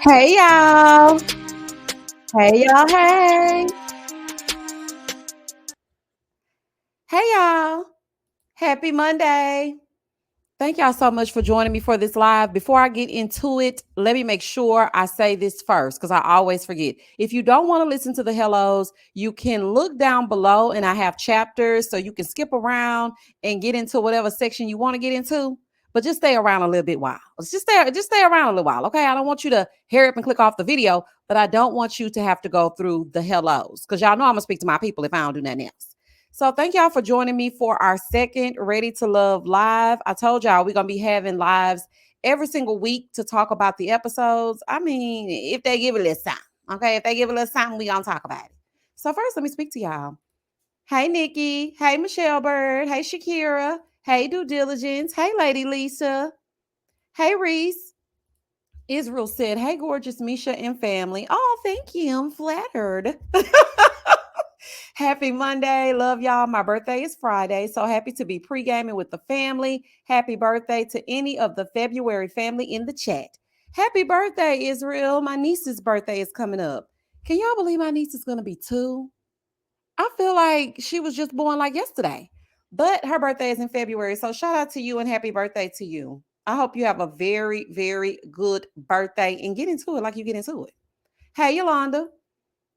Hey y'all. Hey y'all. Hey. Hey y'all. Happy Monday. Thank y'all so much for joining me for this live. Before I get into it, let me make sure I say this first because I always forget. If you don't want to listen to the hellos, you can look down below and I have chapters so you can skip around and get into whatever section you want to get into. But just stay around a little bit while. Just stay around a little while. Okay. I don't want you to hurry up and click off the video, but I don't want you to have to go through the hellos because y'all know I'm gonna speak to my people if I don't do nothing else. So thank y'all for joining me for our second Ready to Love live. I told y'all we're going to be having lives every single week to talk about the episodes. I mean, if they give it a little something, okay? If they give it a little something, we going to talk about it. So first, let me speak to y'all. Hey, Nikki. Hey, Michelle Bird. Hey, Shakira. Hey, Due Diligence. Hey, Lady Lisa. Hey, Reese. Israel said, hey, gorgeous Misha and family. Oh, thank you. I'm flattered. Happy Monday. Love y'all. My birthday is Friday. So happy to be pre-gaming with the family. Happy birthday to any of the February family in the chat. Happy birthday, Israel. My niece's birthday is coming up. Can y'all believe my niece is going to be 2? I feel like she was just born like yesterday. But her birthday is in February. So shout out to you and happy birthday to you. I hope you have a very, very good birthday and get into it like you get into it. Hey, Yolanda.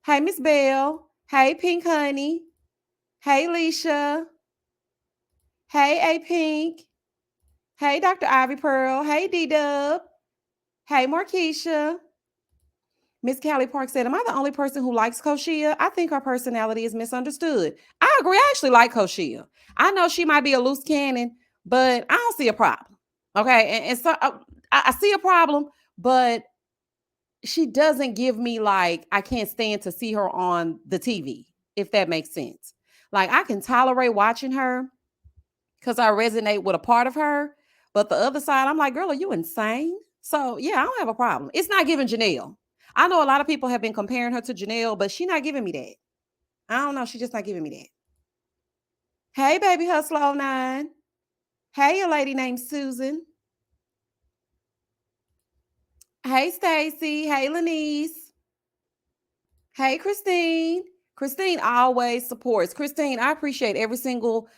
Hey, Miss Bell. Hey, Pink Honey. Hey, Leisha. Hey, A Pink. Hey, Dr. Ivy Pearl. Hey, D Dub. Hey, Markeisha. Miss Callie Park said, am I the only person who likes Koshia? I think her personality is misunderstood. I agree. I actually like Koshia. I know she might be a loose cannon, but I don't see a problem. Okay. And so I see a problem, but she doesn't give me like, I can't stand to see her on the TV, if that makes sense. Like, I can tolerate watching her because I resonate with a part of her. But the other side, I'm like, girl, are you insane? So yeah, I don't have a problem. It's not giving Janelle. I know a lot of people have been comparing her to Janelle, but she's not giving me that. I don't know. She's just not giving me that. Hey, baby hustler 09. Hey, a lady named Susan. Hey, Stacy. Hey, Lenise. Hey, Christine. Christine always supports. Christine, I appreciate every single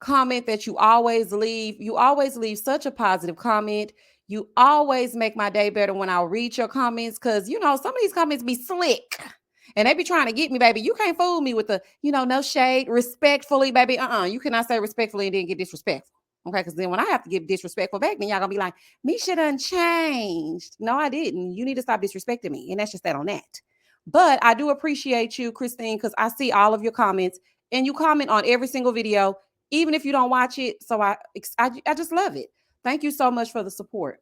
comment that you always leave. You always leave such a positive comment. You always make my day better when I read your comments because, you know, some of these comments be slick and they be trying to get me, baby. You can't fool me with the, no shade, respectfully, baby. You cannot say respectfully and then get disrespectful. Okay, because then when I have to get disrespectful back, then y'all gonna be like, Misha done changed. No, I didn't. You need to stop disrespecting me. And that's just that on that. But I do appreciate you, Christine, because I see all of your comments and you comment on every single video, even if you don't watch it. So I just love it. Thank you so much for the support.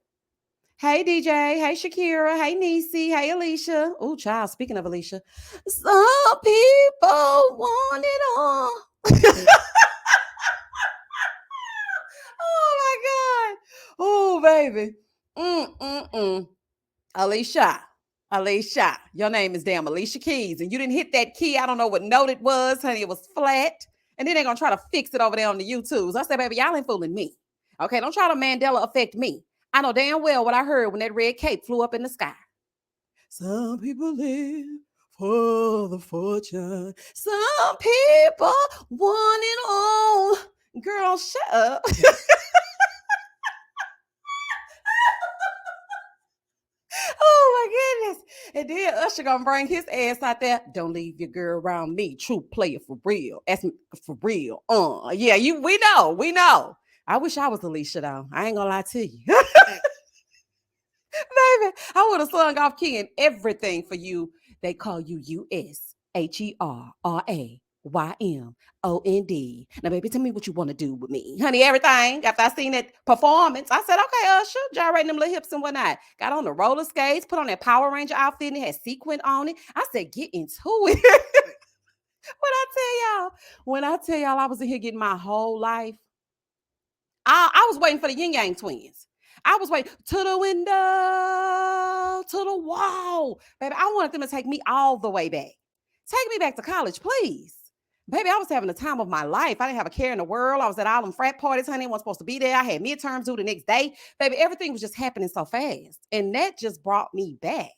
Hey, DJ. Hey, Shakira. Hey, Niecy. Hey, Alicia. Oh, child. Speaking of Alicia, some people want it all. Oh, my God. Oh, baby. Mm-mm-mm. Alicia. Alicia. Your name is damn Alicia Keys. And you didn't hit that key. I don't know what note it was, honey. It was flat. And then they're going to try to fix it over there on the YouTubes. I said, baby, y'all ain't fooling me. Okay, don't try to Mandela affect me. I know damn well what I heard when that red cape flew up in the sky. Some people live for the fortune. Some people want it all. Girl, shut up. Oh my goodness. And then Usher gonna bring his ass out there. Don't leave your girl around me. True player for real. Ask me for real. Yeah, we know. I wish I was Alicia though. I ain't gonna lie to you. Baby, I would have sung off key and everything for you. They call you USHERRAYMOND. Now, baby, tell me what you want to do with me. Honey, everything. After I seen that performance, I said, okay, Usher, gyrating them little hips and whatnot. Got on the roller skates, put on that Power Ranger outfit, and it had sequin on it. I said, get into it. When I tell y'all I was in here getting my whole life, I was waiting for the Yin Yang twins. I was waiting to the window, to the wall. Baby, I wanted them to take me all the way back. Take me back to college, please. Baby, I was having the time of my life. I didn't have a care in the world. I was at all them frat parties, honey. I wasn't supposed to be there. I had midterms due the next day. Baby, everything was just happening so fast. And that just brought me back.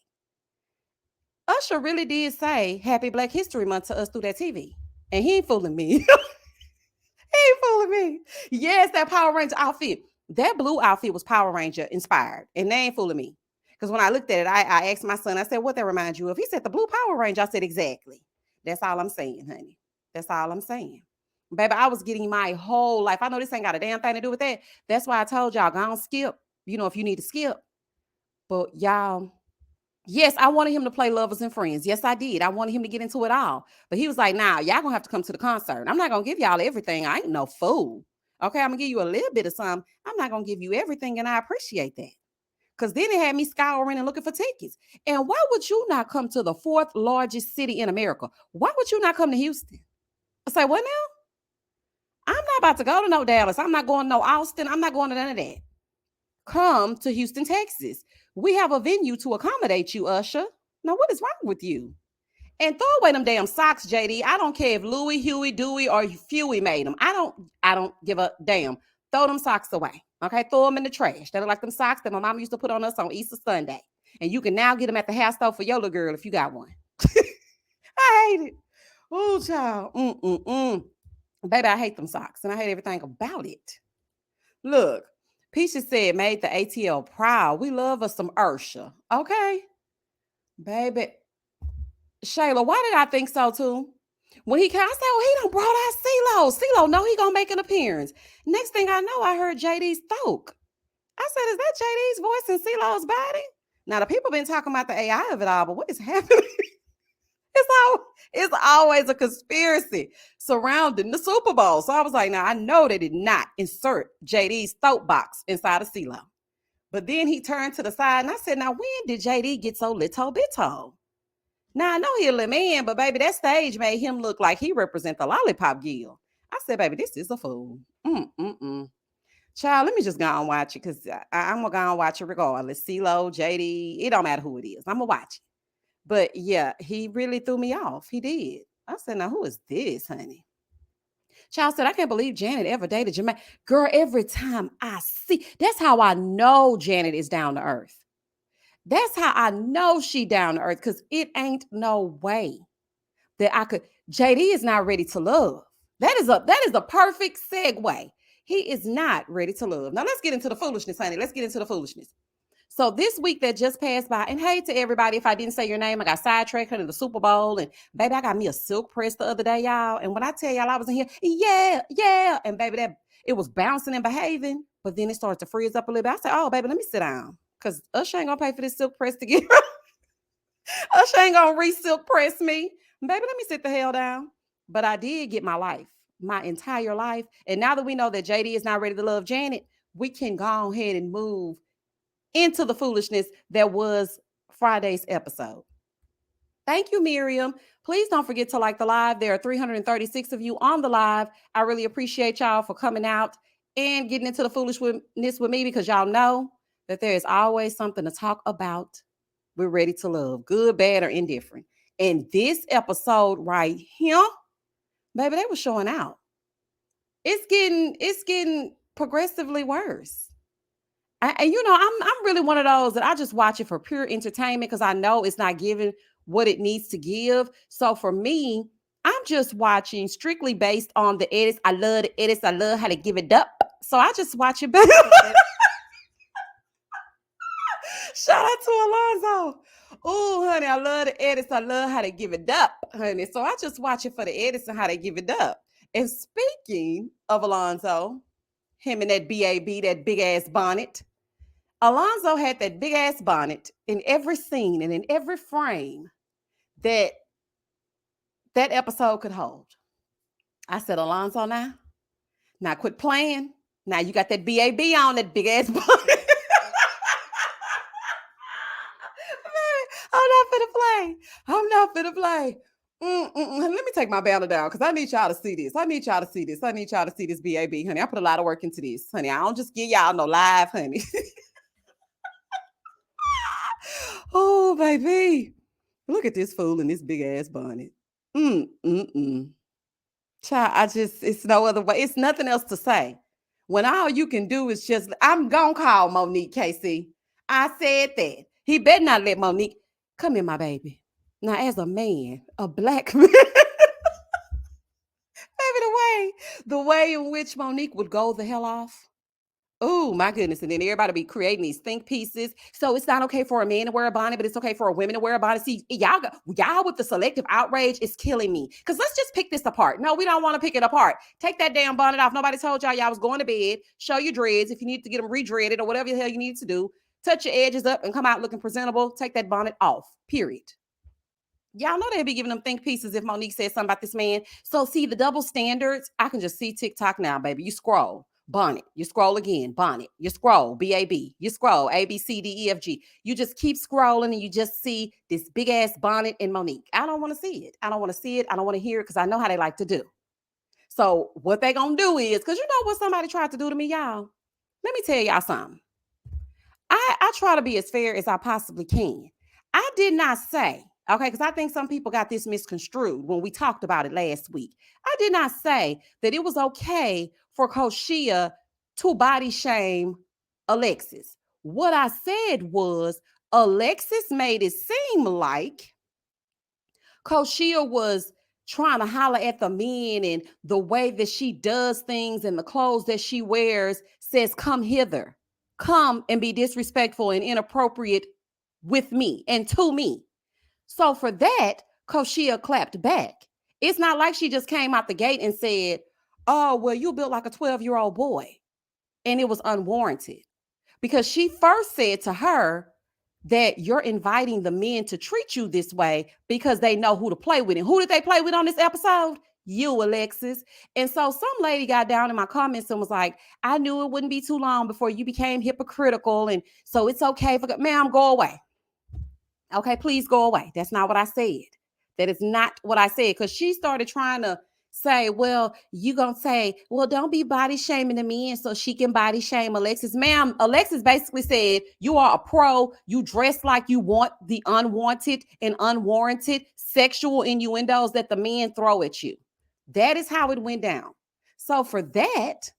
Usher really did say Happy Black History Month to us through that TV. And he ain't fooling me. He ain't fooling me. Yes, that Power Ranger outfit. That blue outfit was Power Ranger inspired. And they ain't fooling me. Because when I looked at it, I asked my son, I said, what that reminds you of? He said, the blue Power Ranger. I said, exactly. That's all I'm saying, honey. That's all I'm saying. Baby, I was getting my whole life. I know this ain't got a damn thing to do with that. That's why I told y'all, go on skip. You know, if you need to skip. But y'all, yes, I wanted him to play Lovers and Friends. Yes, I did. I wanted him to get into it all. But he was like, nah, y'all gonna have to come to the concert. I'm not gonna give y'all everything. I ain't no fool. Okay, I'm gonna give you a little bit of something. I'm not gonna give you everything, and I appreciate that. Because then it had me scouring and looking for tickets. And why would you not come to the fourth largest city in America? Why would you not come to Houston? I say, what now? I'm not about to go to no Dallas. I'm not going to no Austin. I'm not going to none of that. Come to Houston, Texas. We have a venue to accommodate you, Usher. Now, what is wrong with you? And throw away them damn socks, JD. I don't care if Louis, Huey, Dewey, or Huey made them. I don't give a damn. Throw them socks away. Okay, throw them in the trash. They're like them socks that my mom used to put on us on Easter Sunday. And you can now get them at the hair store for your little girl if you got one. I hate it. Oh, child. Baby, I hate them socks. And I hate everything about it. Look, Peaches said, made the ATL proud. We love us some Ursha. Okay? Baby. Shayla, why did I think so too? When he came, I said, oh, he done brought out CeeLo. CeeLo, no, he gonna make an appearance. Next thing I know, I heard JD's throat. I said, is that JD's voice in CeeLo's body? Now, the people been talking about the AI of it all, but what is happening? It's always a conspiracy surrounding the Super Bowl. So I was like, now, I know they did not insert JD's throat box inside of CeeLo. But then he turned to the side, and I said, now, when did JD get so little bittle? Now, I know he a little man, but baby, that stage made him look like he represent the Lollipop Guild. I said, baby, this is a fool. Child, let me just go and watch it because I'm going to go and watch it regardless. CeeLo, JD, it don't matter who it is. I'm going to watch it. But yeah, he really threw me off. He did. I said, now, who is this, honey? Child said, I can't believe Janet ever dated Jermaine. Girl, every time I see, that's how I know Janet is down to earth. That's how I know she down to earth because it ain't no way that I could. JD is not ready to love. That is a perfect segue. He is not ready to love. Now let's get into the foolishness, honey. Let's get into the foolishness. So this week that just passed by, and hey to everybody, if I didn't say your name, I got sidetracked into the Super Bowl, and baby, I got me a silk press the other day, y'all. And when I tell y'all I was in here, yeah, and baby, that it was bouncing and behaving, but then it started to freeze up a little bit. I said, oh, baby, let me sit down. Because Usher ain't gonna pay for this silk press to get Usher ain't gonna re-silk press me. Baby, let me sit the hell down. But I did get my life, my entire life. And now that we know that JD is not ready to love Janet, we can go ahead and move into the foolishness that was Friday's episode. Thank you, Miriam. Please don't forget to like the live. There are 336 of you on the live. I really appreciate y'all for coming out and getting into the foolishness with me because y'all know that there is always something to talk about. We're ready to love, good, bad, or indifferent. And this episode right here, baby, they were showing out. It's getting progressively worse. And I'm really one of those that I just watch it for pure entertainment because I know it's not giving what it needs to give. So for me, I'm just watching strictly based on the edits. I love the edits. I love how to give it up. So I just watch it back. Shout out to Alonzo. Oh, honey, I love the edits. I love how they give it up, honey. So I just watch it for the edits and how they give it up. And speaking of Alonzo, him and that BAB, that big ass bonnet. Alonzo had that big ass bonnet in every scene and in every frame that episode could hold. I said, Alonzo, now quit playing. Now you got that BAB on, that big ass bonnet. I'm not finna play. Let me take my banner down because I need y'all to see this. I need y'all to see this, BAB, honey. I put a lot of work into this, honey. I don't just give y'all no live, honey. Oh, baby. Look at this fool in this big ass bonnet. Child, it's no other way. It's nothing else to say. When all you can do is just, I'm gonna call Monique, KC. I said that. He better not let Monique come here, my baby. Now, as a man, a black man, baby, the way in which Monique would go the hell off. Oh my goodness. And then everybody be creating these think pieces. So it's not okay for a man to wear a bonnet, but it's okay for a woman to wear a bonnet. See, y'all with the selective outrage is killing me. Because let's just pick this apart. No, we don't want to pick it apart. Take that damn bonnet off. Nobody told y'all was going to bed. Show your dreads if you need to get them re-dreaded or whatever the hell you need to do. Touch your edges up and come out looking presentable. Take that bonnet off. Period. Y'all know they'd be giving them think pieces if Monique said something about this man. So see the double standards. I can just see TikTok now, baby. You scroll, bonnet. You scroll again, bonnet. You scroll, BAB. You scroll, ABCDEFG. You just keep scrolling and you just see this big ass bonnet in Monique. I don't want to see it. I don't want to see it. I don't want to hear it because I know how they like to do. So what they gonna do is, because you know what somebody tried to do to me, y'all. Let me tell y'all something. I try to be as fair as I possibly can. I did not say, okay, because I think some people got this misconstrued when we talked about it last week. I did not say that it was okay for Koshia to body shame Alexis. What I said was Alexis made it seem like Koshia was trying to holler at the men, and the way that she does things and the clothes that she wears says, come hither, come and be disrespectful and inappropriate with me and to me. So for that, Koshia clapped back. It's not like she just came out the gate and said, oh, well, you built like a 12-year-old boy. And it was unwarranted because she first said to her that you're inviting the men to treat you this way because they know who to play with. And who did they play with on this episode? You, Alexis. And so some lady got down in my comments and was like, I knew it wouldn't be too long before you became hypocritical. And so it's okay for, ma'am, go away. Okay, please go away. That's not what I said. That is not what I said. Because she started trying to say, well, you gonna say, well, don't be body shaming the men so she can body shame Alexis. Ma'am, Alexis basically said, you are a pro. You dress like you want the unwanted and unwarranted sexual innuendos that the men throw at you. That is how it went down. So for that,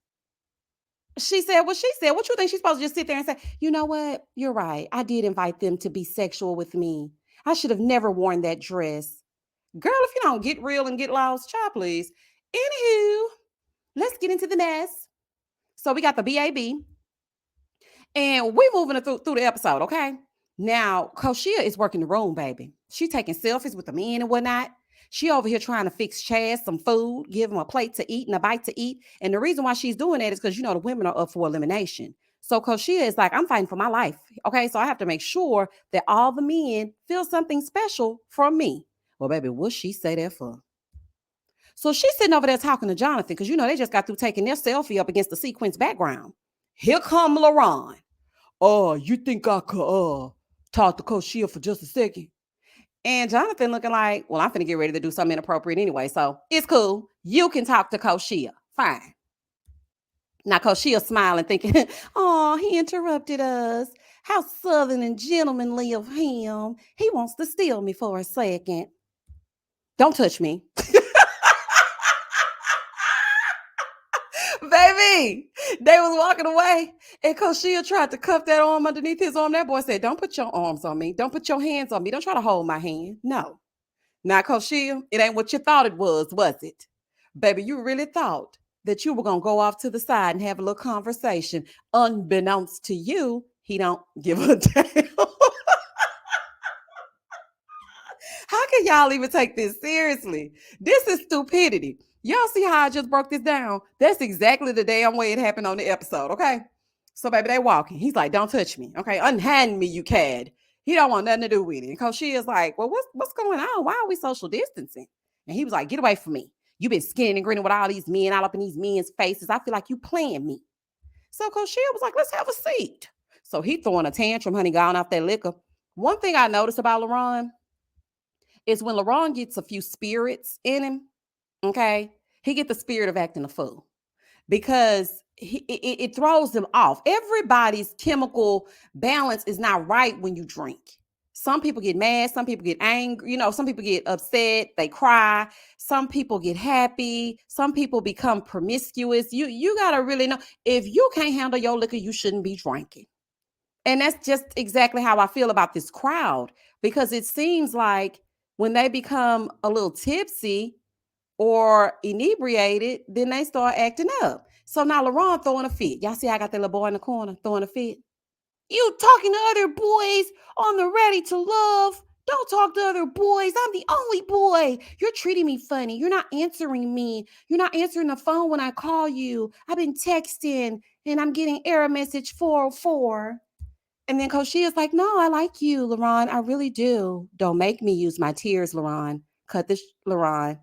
she said what she said. What you think she's supposed to just sit there and say, you know what? You're right. I did invite them to be sexual with me. I should have never worn that dress. Girl, if you don't get real and get lost, child, please. Anywho, let's get into the mess. So we got the BAB. And we moving through the episode, okay? Now, Koshia is working the room, baby. She taking selfies with the men and whatnot. She over here trying to fix Chaz some food, give him a plate to eat and a bite to eat. And the reason why she's doing that is because, you know, the women are up for elimination. So Koshia is like, I'm fighting for my life. Okay, so I have to make sure that all the men feel something special from me. Well, baby, what she say that for? So she's sitting over there talking to Jonathan because, you know, they just got through taking their selfie up against the sequence background. Here come LaRon. Oh, you think I could talk to Koshia for just a second? And Jonathan looking like, well, I'm finna get ready to do something inappropriate anyway, so it's cool. You can talk to Koshia. Fine. Now Koshia smiling, thinking, oh, he interrupted us. How southern and gentlemanly of him. He wants to steal me for a second. Don't touch me. Baby, they was walking away, and Koshia tried to cuff that arm underneath his arm. That boy said, don't put your arms on me. Don't put your hands on me. Don't try to hold my hand. No. Now, Koshia, it ain't what you thought it was it? Baby, you really thought that you were going to go off to the side and have a little conversation. Unbeknownst to you, he don't give a damn. How can y'all even take this seriously? This is stupidity. Y'all see how I just broke this down? That's exactly the damn way it happened on the episode, okay? So, baby, they walking. He's like, don't touch me, okay? Unhand me, you cad. He don't want nothing to do with it. And Koshia's like, well, what's going on? Why are we social distancing? And he was like, get away from me. You've been skinning and grinning with all these men all up in these men's faces. I feel like you playing me. So Koshia was like, let's have a seat. So he throwing a tantrum, honey, gone off that liquor. One thing I noticed about LaRon is when LaRon gets a few spirits in him, okay, he get the spirit of acting a fool because it throws them off. Everybody's chemical balance is not right when you drink. Some people get mad, some people get angry, you know, some people get upset, they cry, some people get happy, some people become promiscuous. You got to really know, if you can't handle your liquor, you shouldn't be drinking. And that's just exactly how I feel about this crowd, because it seems like When they become a little tipsy or inebriated, then they start acting up. So now LaRon throwing a fit. Y'all see I got that little boy in the corner throwing a fit? You talking to other boys on the Ready to Love. Don't talk to other boys. I'm the only boy. You're treating me funny. You're not answering me. You're not answering the phone when I call you. I've been texting and I'm getting error message 404. And then Coach is like, no, I like you, LaRon. I really do. Don't make me use my tears, LaRon. Cut this, LaRon.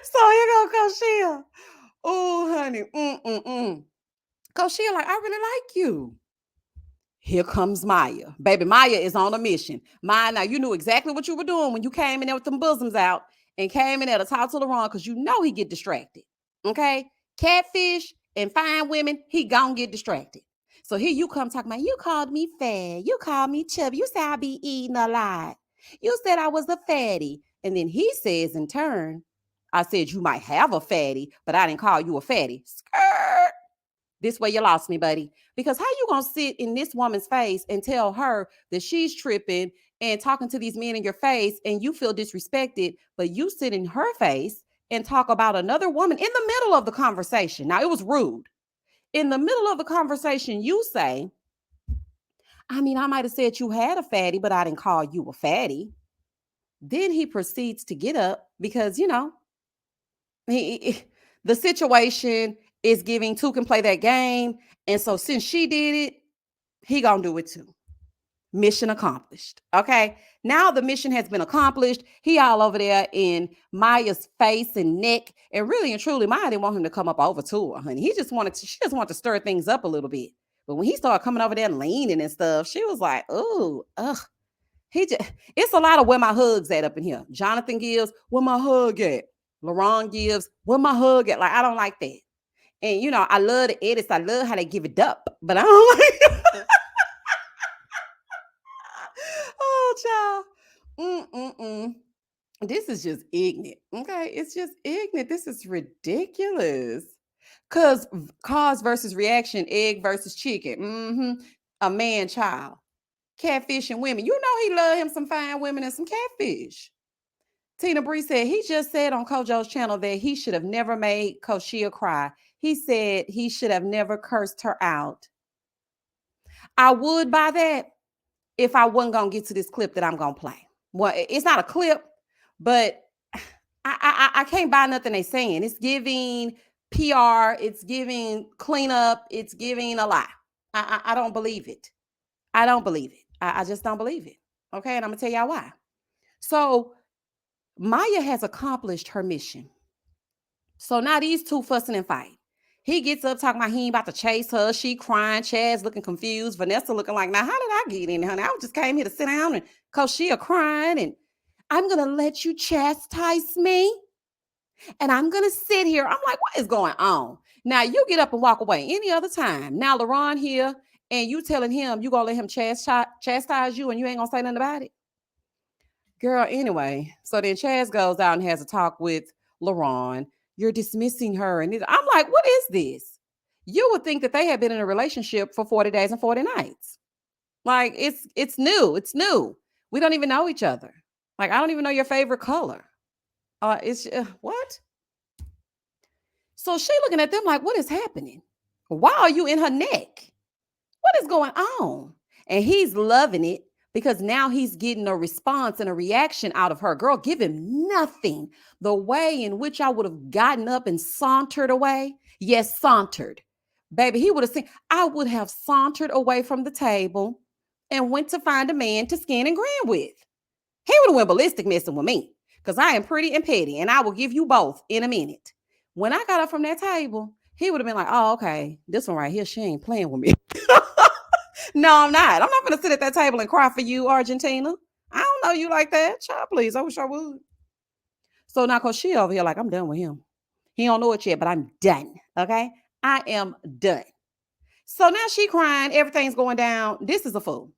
So here go Coach. Oh, honey. Coach, like, I really like you. Here comes Maya. Baby, Maya is on a mission. Maya, now you knew exactly what you were doing when you came in there with them bosoms out and came in there to talk to LaRon because you know he get distracted. Okay? Catfish and fine women, he gon' get distracted. So here you come talking about, you called me fat. You called me chubby. You said I be eating a lot. You said I was a fatty. And then he says in turn, I said you might have a fatty, but I didn't call you a fatty. Skirt. This way you lost me, buddy. Because how you gonna sit in this woman's face and tell her that she's tripping and talking to these men in your face and you feel disrespected, but you sit in her face and talk about another woman in the middle of the conversation. Now, it was rude. In the middle of the conversation, you say, I mean, I might have said you had a fatty, but I didn't call you a fatty. Then he proceeds to get up because, the situation is giving two can play that game. And so since she did it, he gonna do it too. Mission accomplished. Okay. Now the mission has been accomplished. He all over there in Maya's face and neck. And really and truly, Maya didn't want him to come up over to her, honey. She just wanted to stir things up a little bit. But when he started coming over there and leaning and stuff, she was like, oh, ugh. It's a lot of where my hugs at up in here. Jonathan gives, where my hug at? LaRon gives, where my hug at? Like, I don't like that. And I love the edits. I love how they give it up, but I don't like oh, child. This is just ignorant. Okay. It's just ignorant. This is ridiculous. Cause versus reaction, egg versus chicken. A man child. Catfish and women. You know he love him some fine women and some catfish. Tina Bree said he just said on Kojo's channel that he should have never made Koshia cry. He said he should have never cursed her out. I would buy that if I wasn't gonna get to this clip that I'm gonna play. Well, it's not a clip, but I can't buy nothing they saying. It's giving PR, it's giving cleanup, it's giving a lie. I don't believe it. I don't believe it. I just don't believe it. Okay, and I'm gonna tell y'all why. So Maya has accomplished her mission. So now these two fussing and fight. He gets up talking about he ain't about to chase her. She crying. Chad's looking confused. Vanessa looking like, now how did I get in, honey? I just came here to sit down and Koshia crying and I'm going to let you chastise me. And I'm going to sit here. I'm like, what is going on? Now you get up and walk away any other time. Now LaRon here and you telling him you going to let him chastise you and you ain't going to say nothing about it. Girl, anyway. So then Chaz goes out and has a talk with LaRon. You're dismissing her. And I'm like, what is this? You would think that they had been in a relationship for 40 days and 40 nights. Like, it's new. It's new. We don't even know each other. Like, I don't even know your favorite color. It's what? So she looking at them like, what is happening? Why are you in her neck? What is going on? And he's loving it because now he's getting a response and a reaction out of her. Girl, give him nothing. The way in which I would have gotten up and sauntered away. Yes, sauntered. Baby, he would have seen, I would have sauntered away from the table and went to find a man to skin and grin with. He would have went ballistic messing with me because I am pretty and petty and I will give you both in a minute. When I got up from that table, he would have been like, oh, okay, this one right here, she ain't playing with me. No, I'm not. I'm not going to sit at that table and cry for you, Argentina. I don't know you like that. Child, please. I wish I would. So now, because she over here like, I'm done with him. He don't know it yet, but I'm done. Okay? I am done. So now she crying. Everything's going down. This is a fool.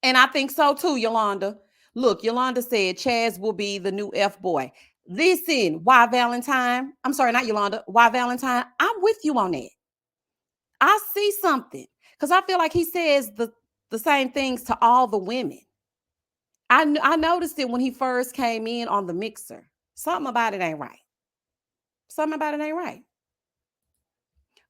And I think so too, Yolanda. Look, Yolanda said Chaz will be the new F-boy. Listen, why Valentine? I'm sorry, not Yolanda. Why Valentine? I'm with you on that. I see something. Because I feel like he says the same things to all the women. I noticed it when he first came in on the mixer. Something about it ain't right. Something about it ain't right.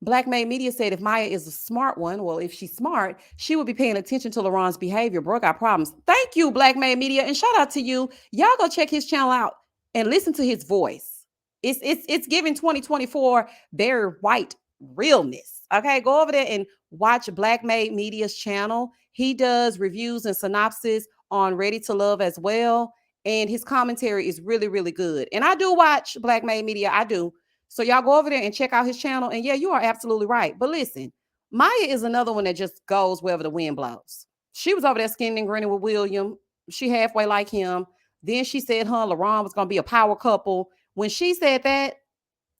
Black May Media said if Maya is a smart one, well, if she's smart, she would be paying attention to LaRon's behavior. Bro got problems. Thank you, Black May Media, and shout out to you. Y'all go check his channel out and listen to his voice. It's giving 2024 Barry White realness. Okay, go over there and watch Black May Media's channel. He does reviews and synopsis on Ready to Love as well, and his commentary is really, really good. And I do watch Black May Media. I do. So y'all go over there and check out his channel. And yeah, you are absolutely right. But listen, Maya is another one that just goes wherever the wind blows. She was over there skinning and grinning with William. She halfway like him. Then she said her and LaRon was going to be a power couple. When she said that,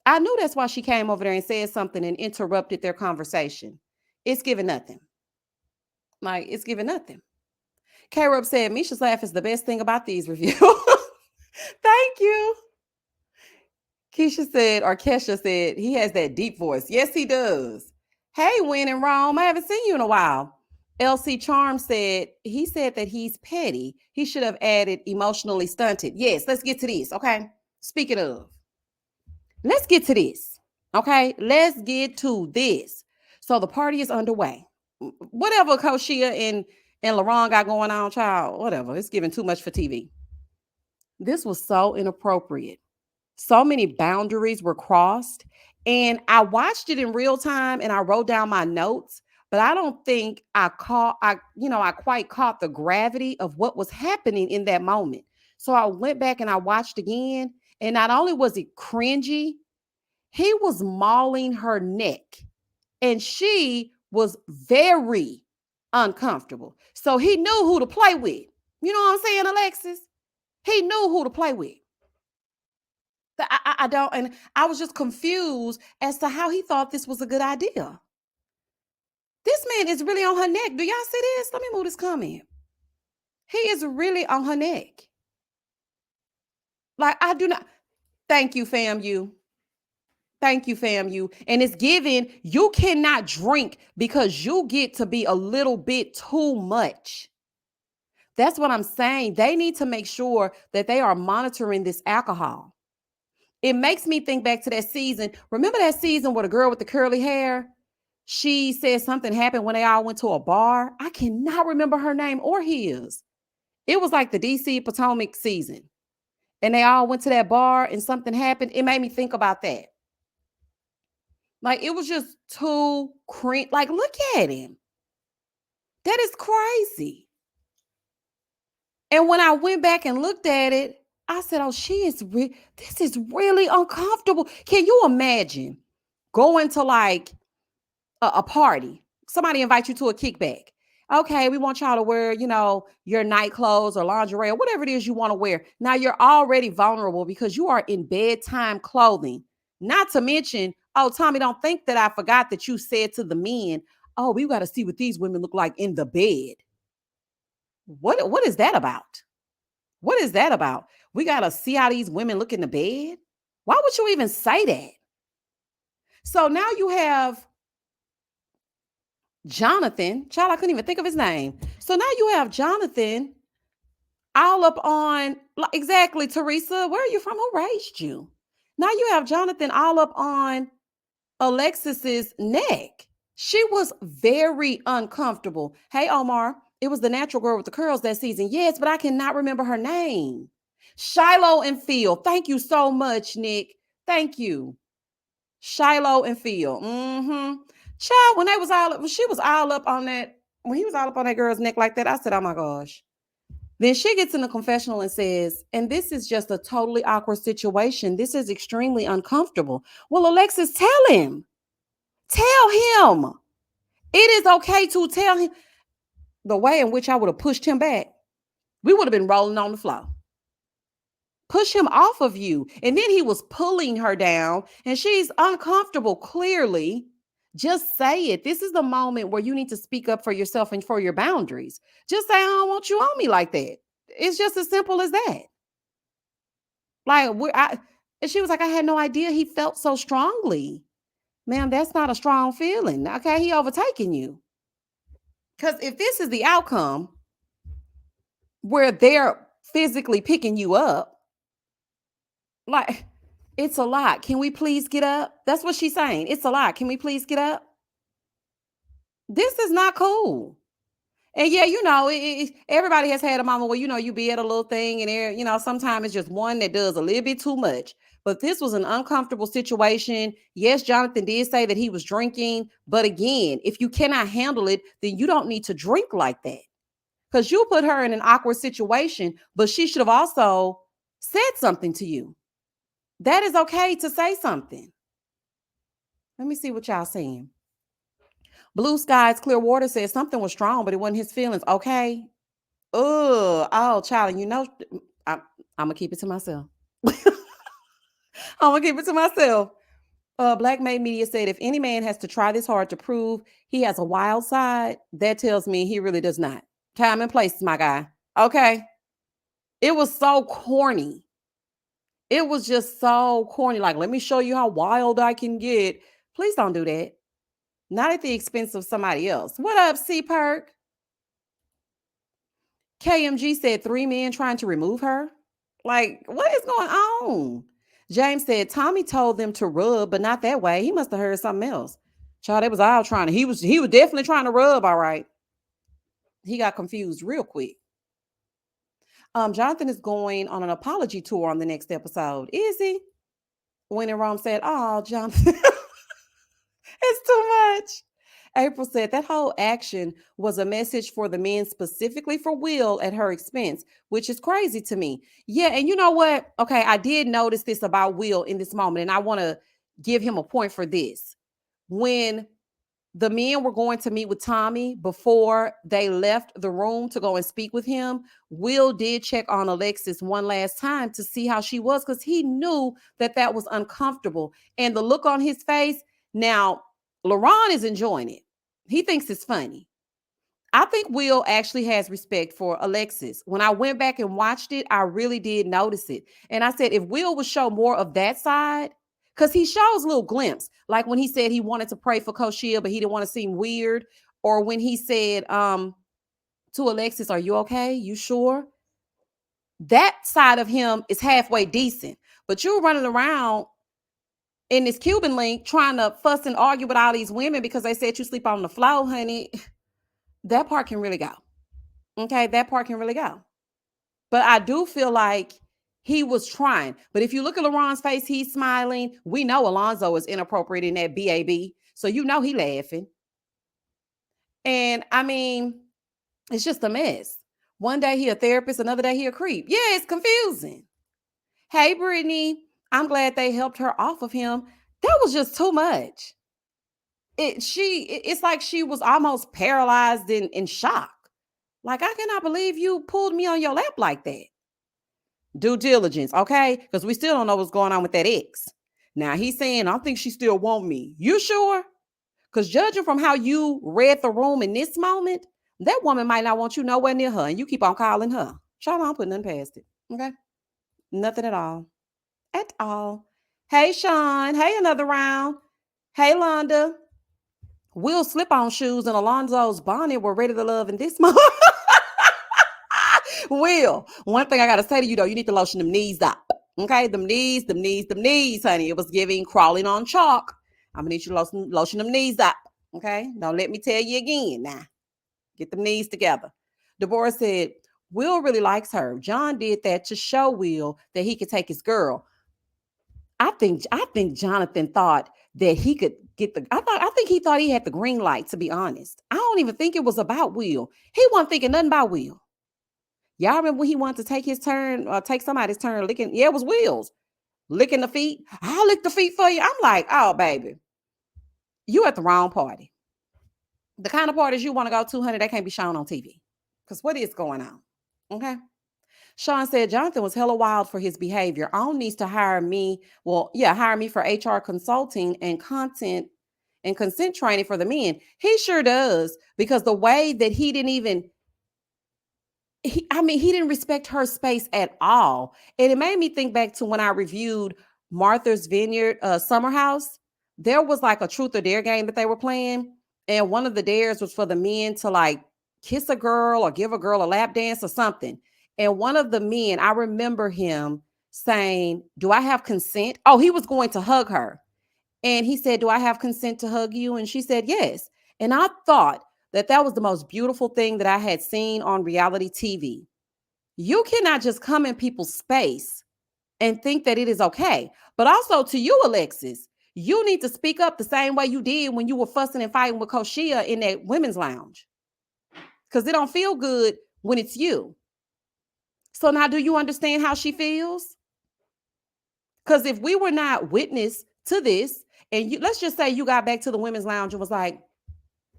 I knew that's why she came over there and said something and interrupted their conversation. It's giving nothing. Like, it's giving nothing. K-Rub said, Misha's laugh is the best thing about these reviews. Thank you. Kesha said, he has that deep voice. Yes, he does. Hey, Win and Rome, I haven't seen you in a while. LC Charm said, he said that he's petty. He should have added emotionally stunted. Yes, let's get to this, okay? Speaking of, let's get to this, okay? Let's get to this. So the party is underway. Whatever Coach Shea and LaRon got going on, child, whatever. It's giving too much for TV. This was so inappropriate. So many boundaries were crossed, and I watched it in real time and I wrote down my notes, but I don't think I quite caught the gravity of what was happening in that moment. So I went back and I watched again, and not only was it cringy, he was mauling her neck and she was very uncomfortable. So he knew who to play with. You know what I'm saying, Alexis? He knew who to play with. I don't, and I was just confused as to how he thought this was a good idea. This man is really on her neck. Do y'all see this? Let me move this comment. He is really on her neck. Like, I do not. Thank you, fam. Thank you, fam. And it's given, you cannot drink because you get to be a little bit too much. That's what I'm saying. They need to make sure that they are monitoring this alcohol. It makes me think back to that season. Remember that season with the girl with the curly hair? She said something happened when they all went to a bar. I cannot remember her name or his. It was like the DC Potomac season. And they all went to that bar and something happened. It made me think about that. Like, it was just too cringe. Like, look at him. That is crazy. And when I went back and looked at it, I said, oh, this is really uncomfortable. Can you imagine going to like a party? Somebody invite you to a kickback. Okay, we want y'all to wear, your night clothes or lingerie or whatever it is you want to wear. Now you're already vulnerable because you are in bedtime clothing. Not to mention, oh, Tommy, don't think that I forgot that you said to the men, oh, we got to see what these women look like in the bed. What is that about? What is that about? We got to see how these women look in the bed? Why would you even say that? So now you have Jonathan. Child, I couldn't even think of his name. So now you have Jonathan all up on, exactly, Teresa, where are you from? Who raised you? Now you have Jonathan all up on Alexis's neck. She was very uncomfortable. Hey, Omar, it was the natural girl with the curls that season. Yes, but I cannot remember her name. Shiloh and Phil. Thank you so much, Nick. Thank you. Shiloh and Phil. Child, when she was all up on that, when he was all up on that girl's neck like that, I said, oh my gosh. Then she gets in the confessional and says, and this is just a totally awkward situation. This is extremely uncomfortable. Well, Alexis, tell him. Tell him. It is okay to tell him. The way in which I would have pushed him back, we would have been rolling on the floor. Push him off of you. And then he was pulling her down and she's uncomfortable, clearly. Just say it. This is the moment where you need to speak up for yourself and for your boundaries. Just say, I don't want you on me like that. It's just as simple as that. Like, and she was like, I had no idea he felt so strongly. Ma'am, that's not a strong feeling. Okay, he overtaking you. Because if this is the outcome, where they're physically picking you up. Like, it's a lot. Can we please get up? That's what she's saying. It's a lot. Can we please get up? This is not cool. And yeah, everybody has had a moment where you be at a little thing, and sometimes it's just one that does a little bit too much. But this was an uncomfortable situation. Yes, Jonathan did say that he was drinking, but again, if you cannot handle it, then you don't need to drink like that. Because you put her in an awkward situation, but she should have also said something to you. That is okay to say something. Let me see what y'all saying. Blue Skies Clear Water says something was strong, but it wasn't his feelings. Okay. Oh, child, I'm gonna keep it to myself. I'm gonna keep it to myself. Black Maid Media said, if any man has to try this hard to prove he has a wild side, that tells me he really does not. Time and place, my guy. Okay. It was so corny. It was just so corny. Like, let me show you how wild I can get. Please don't do that. Not at the expense of somebody else. What up, C Perk? KMG said 3 men trying to remove her. Like, what is going on? James said Tommy told them to rub, but not that way. He must have heard something else. Child, they was all trying to. He was definitely trying to rub, all right. He got confused real quick. Jonathan is going on an apology tour on the next episode. Is he? When in Rome said, oh, Jonathan, it's too much. April said that whole action was a message for the men, specifically for Will at her expense, which is crazy to me. Yeah, and you know what? Okay, I did notice this about Will in this moment, and I want to give him a point for this. When the men were going to meet with Tommy before they left the room to go and speak with him, Will did check on Alexis one last time to see how she was, because he knew that was uncomfortable. And the look on his face, now, LaRon is enjoying it. He thinks it's funny. I think Will actually has respect for Alexis. When I went back and watched it, I really did notice it. And I said, if Will would show more of that side, because he shows a little glimpse, like when he said he wanted to pray for Koshia, but he didn't want to seem weird, or when he said to Alexis, are you okay? You sure? That side of him is halfway decent, but you're running around in this Cuban link trying to fuss and argue with all these women because they said you sleep on the floor, honey. That part can really go. Okay, that part can really go. But I do feel like he was trying. But if you look at LaRon's face, he's smiling. We know Alonzo is inappropriate in that BAB. So you know he laughing. And I mean, it's just a mess. One day he a therapist, another day he a creep. Yeah, it's confusing. Hey, Brittany, I'm glad they helped her off of him. That was just too much. It's like she was almost paralyzed in shock. Like, I cannot believe you pulled me on your lap like that. Due diligence, okay? Because we still don't know what's going on with that ex. Now he's saying, I think she still want me. You sure? Because judging from how you read the room in this moment, that woman might not want you nowhere near her, and you keep on calling her. Try not put nothing past it. Okay? Nothing at all. At all. Hey, Sean. Hey, another round. Hey, Londa. Will's slip-on shoes and Alonzo's bonnet were ready to love in this moment. Will, one thing I gotta say to you though, you need to lotion them knees up. Okay, them knees, honey. It was giving crawling on chalk. I'm gonna need you to lotion them knees up. Okay, don't let me tell you again. Now, get them knees together. Deborah said, Will really likes her. John did that to show Will that he could take his girl. I think Jonathan thought that he could get I think he thought he had the green light, to be honest. I don't even think it was about Will. He wasn't thinking nothing about Will. Y'all remember when he wanted to take his turn or take somebody's turn licking? Yeah, it was Will's. Licking the feet. I'll lick the feet for you. I'm like, oh, baby, you at the wrong party. The kind of parties you want to go to, honey, they can't be shown on TV. Because what is going on? Okay. Sean said Jonathan was hella wild for his behavior. On needs to hire me. Well, yeah, hire me for HR consulting and content and consent training for the men. He sure does, because the way that he didn't even he didn't respect her space at all. And it made me think back to when I reviewed Martha's Vineyard Summer House. There was like a truth or dare game that they were playing. And one of the dares was for the men to like kiss a girl or give a girl a lap dance or something. And one of the men, I remember him saying, "Do I have consent?" Oh, he was going to hug her. And he said, "Do I have consent to hug you?" And she said, "Yes." And I thought that that was the most beautiful thing that I had seen on reality TV. You cannot just come in people's space and think that it is okay. But also to you, Alexis, you need to speak up the same way you did when you were fussing and fighting with Koshia in that women's lounge. Because it don't feel good when it's you. So now do you understand how she feels? Because if we were not witness to this, and you, let's just say you got back to the women's lounge and was like,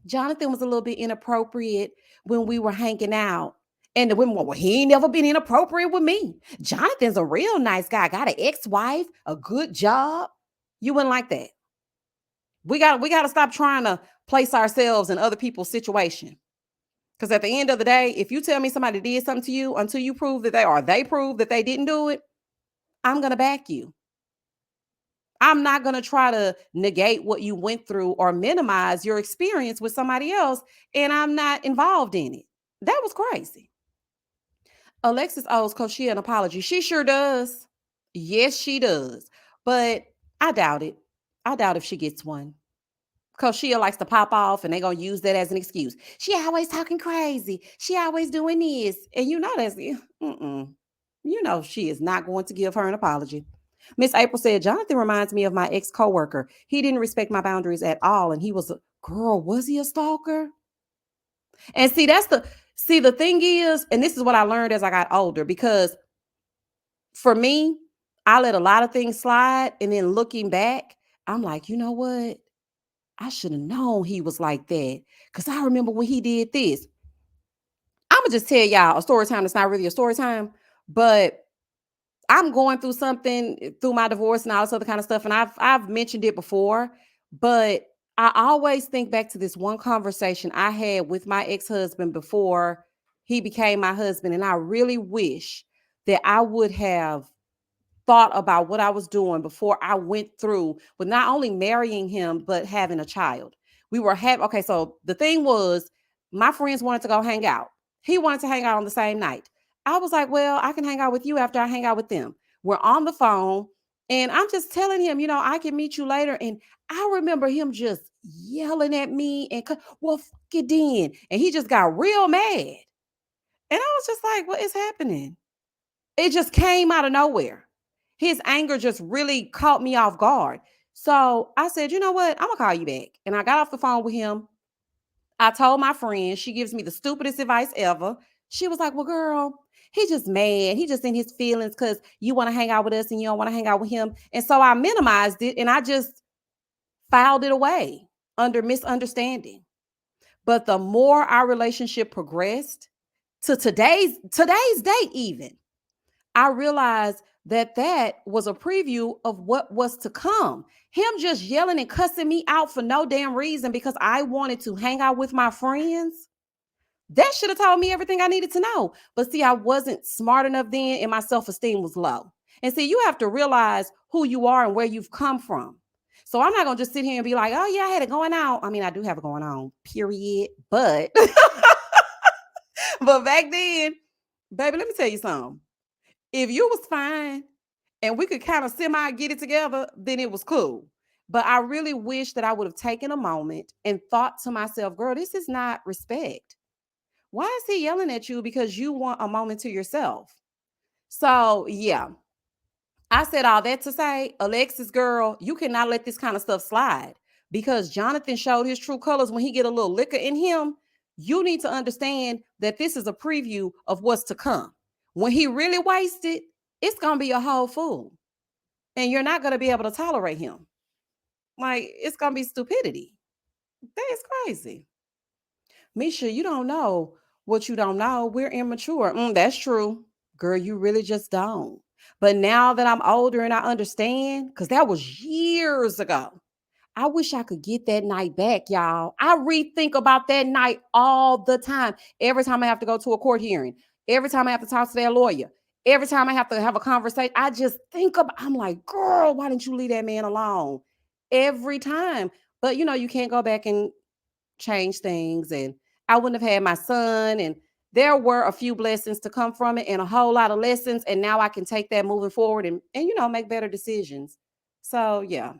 Jonathan was a little bit inappropriate when we were hanging out. And the women were, well, he ain't never been inappropriate with me. Jonathan's a real nice guy. Got an ex-wife, a good job. You wouldn't like that. We gotta stop trying to place ourselves in other people's situation. Because at the end of the day, if you tell me somebody did something to you until you prove that they prove that they didn't do it, I'm gonna back you. I'm not going to try to negate what you went through or minimize your experience with somebody else, and I'm not involved in it. That was crazy. Alexis owes Koshia an apology. She sure does. Yes, she does. But I doubt it. I doubt if she gets one. Koshia likes to pop off and they're going to use that as an excuse. She always talking crazy. She always doing this. And you know that's, you know she is not going to give her an apology. Miss April said, Jonathan reminds me of my ex-coworker. He didn't respect my boundaries at all. And he was a girl, was he a stalker? And see, the thing is, and this is what I learned as I got older, because for me, I let a lot of things slide. And then looking back, I'm like, you know what? I should have known he was like that. Because I remember when he did this. I'm going to just tell y'all a story time that's not really a story time, but I'm going through something through my divorce and all this other kind of stuff. And I've mentioned it before, but I always think back to this one conversation I had with my ex-husband before he became my husband. And I really wish that I would have thought about what I was doing before I went through with not only marrying him, but having a child. We were having, okay, so the thing was, my friends wanted to go hang out. He wanted to hang out on the same night. I was like, well, I can hang out with you after I hang out with them. We're on the phone, and I'm just telling him, I can meet you later. And I remember him just yelling at me and, well, fuck it then. And he just got real mad. And I was just like, what is happening? It just came out of nowhere. His anger just really caught me off guard. So I said, you know what? I'm going to call you back. And I got off the phone with him. I told my friend, she gives me the stupidest advice ever. She was like, well, girl, he just mad. He just in his feelings because you want to hang out with us and you don't want to hang out with him. And so I minimized it and I just filed it away under misunderstanding. But the more our relationship progressed to today's date even, I realized that that was a preview of what was to come. Him just yelling and cussing me out for no damn reason because I wanted to hang out with my friends. That should have told me everything I needed to know. But see, I wasn't smart enough then and my self-esteem was low. And see, you have to realize who you are and where you've come from. So I'm not going to just sit here and be like, oh, yeah, I had it going on. I mean, I do have it going on, period. But, but back then, baby, let me tell you something. If you was fine and we could kind of semi get it together, then it was cool. But I really wish that I would have taken a moment and thought to myself, girl, this is not respect. Why is he yelling at you because you want a moment to yourself? So, yeah, I said all that to say, Alexis, girl, you cannot let this kind of stuff slide because Jonathan showed his true colors when he get a little liquor in him. You need to understand that this is a preview of what's to come. When he really wasted, it's going to be a whole fool. And you're not going to be able to tolerate him. Like, it's going to be stupidity. That is crazy. Misha, you don't know what you don't know. We're immature. That's true. Girl, you really just don't. But now that I'm older and I understand, because that was years ago, I wish I could get that night back, y'all. I rethink about that night all the time. Every time I have to go to a court hearing, every time I have to talk to that lawyer, every time I have to have a conversation, I just think about, I'm like, girl, why didn't you leave that man alone? Every time. But you can't go back and change things. And I wouldn't have had my son. And There were a few blessings to come from it and a whole lot of lessons. And now I can take that moving forward and make better decisions. So, yeah.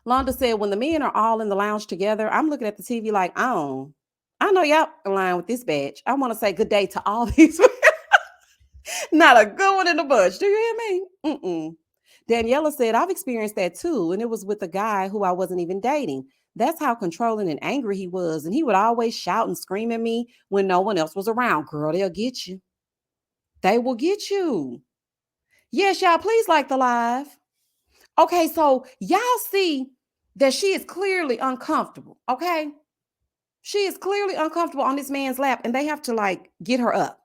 Londa said, when the men are all in the lounge together, I'm looking at the TV like, oh, I know y'all in line with this badge. I want to say good day to all these. Not a good one in the bush. Do you hear me? Mm-mm. Daniela said, I've experienced that too. And it was with a guy who I wasn't even dating. That's how controlling and angry he was. And he would always shout and scream at me when no one else was around. Girl, they'll get you. They will get you. Yes, y'all, please like the live. Okay, so y'all see that she is clearly uncomfortable. Okay. She is clearly uncomfortable on this man's lap, and they have to like get her up.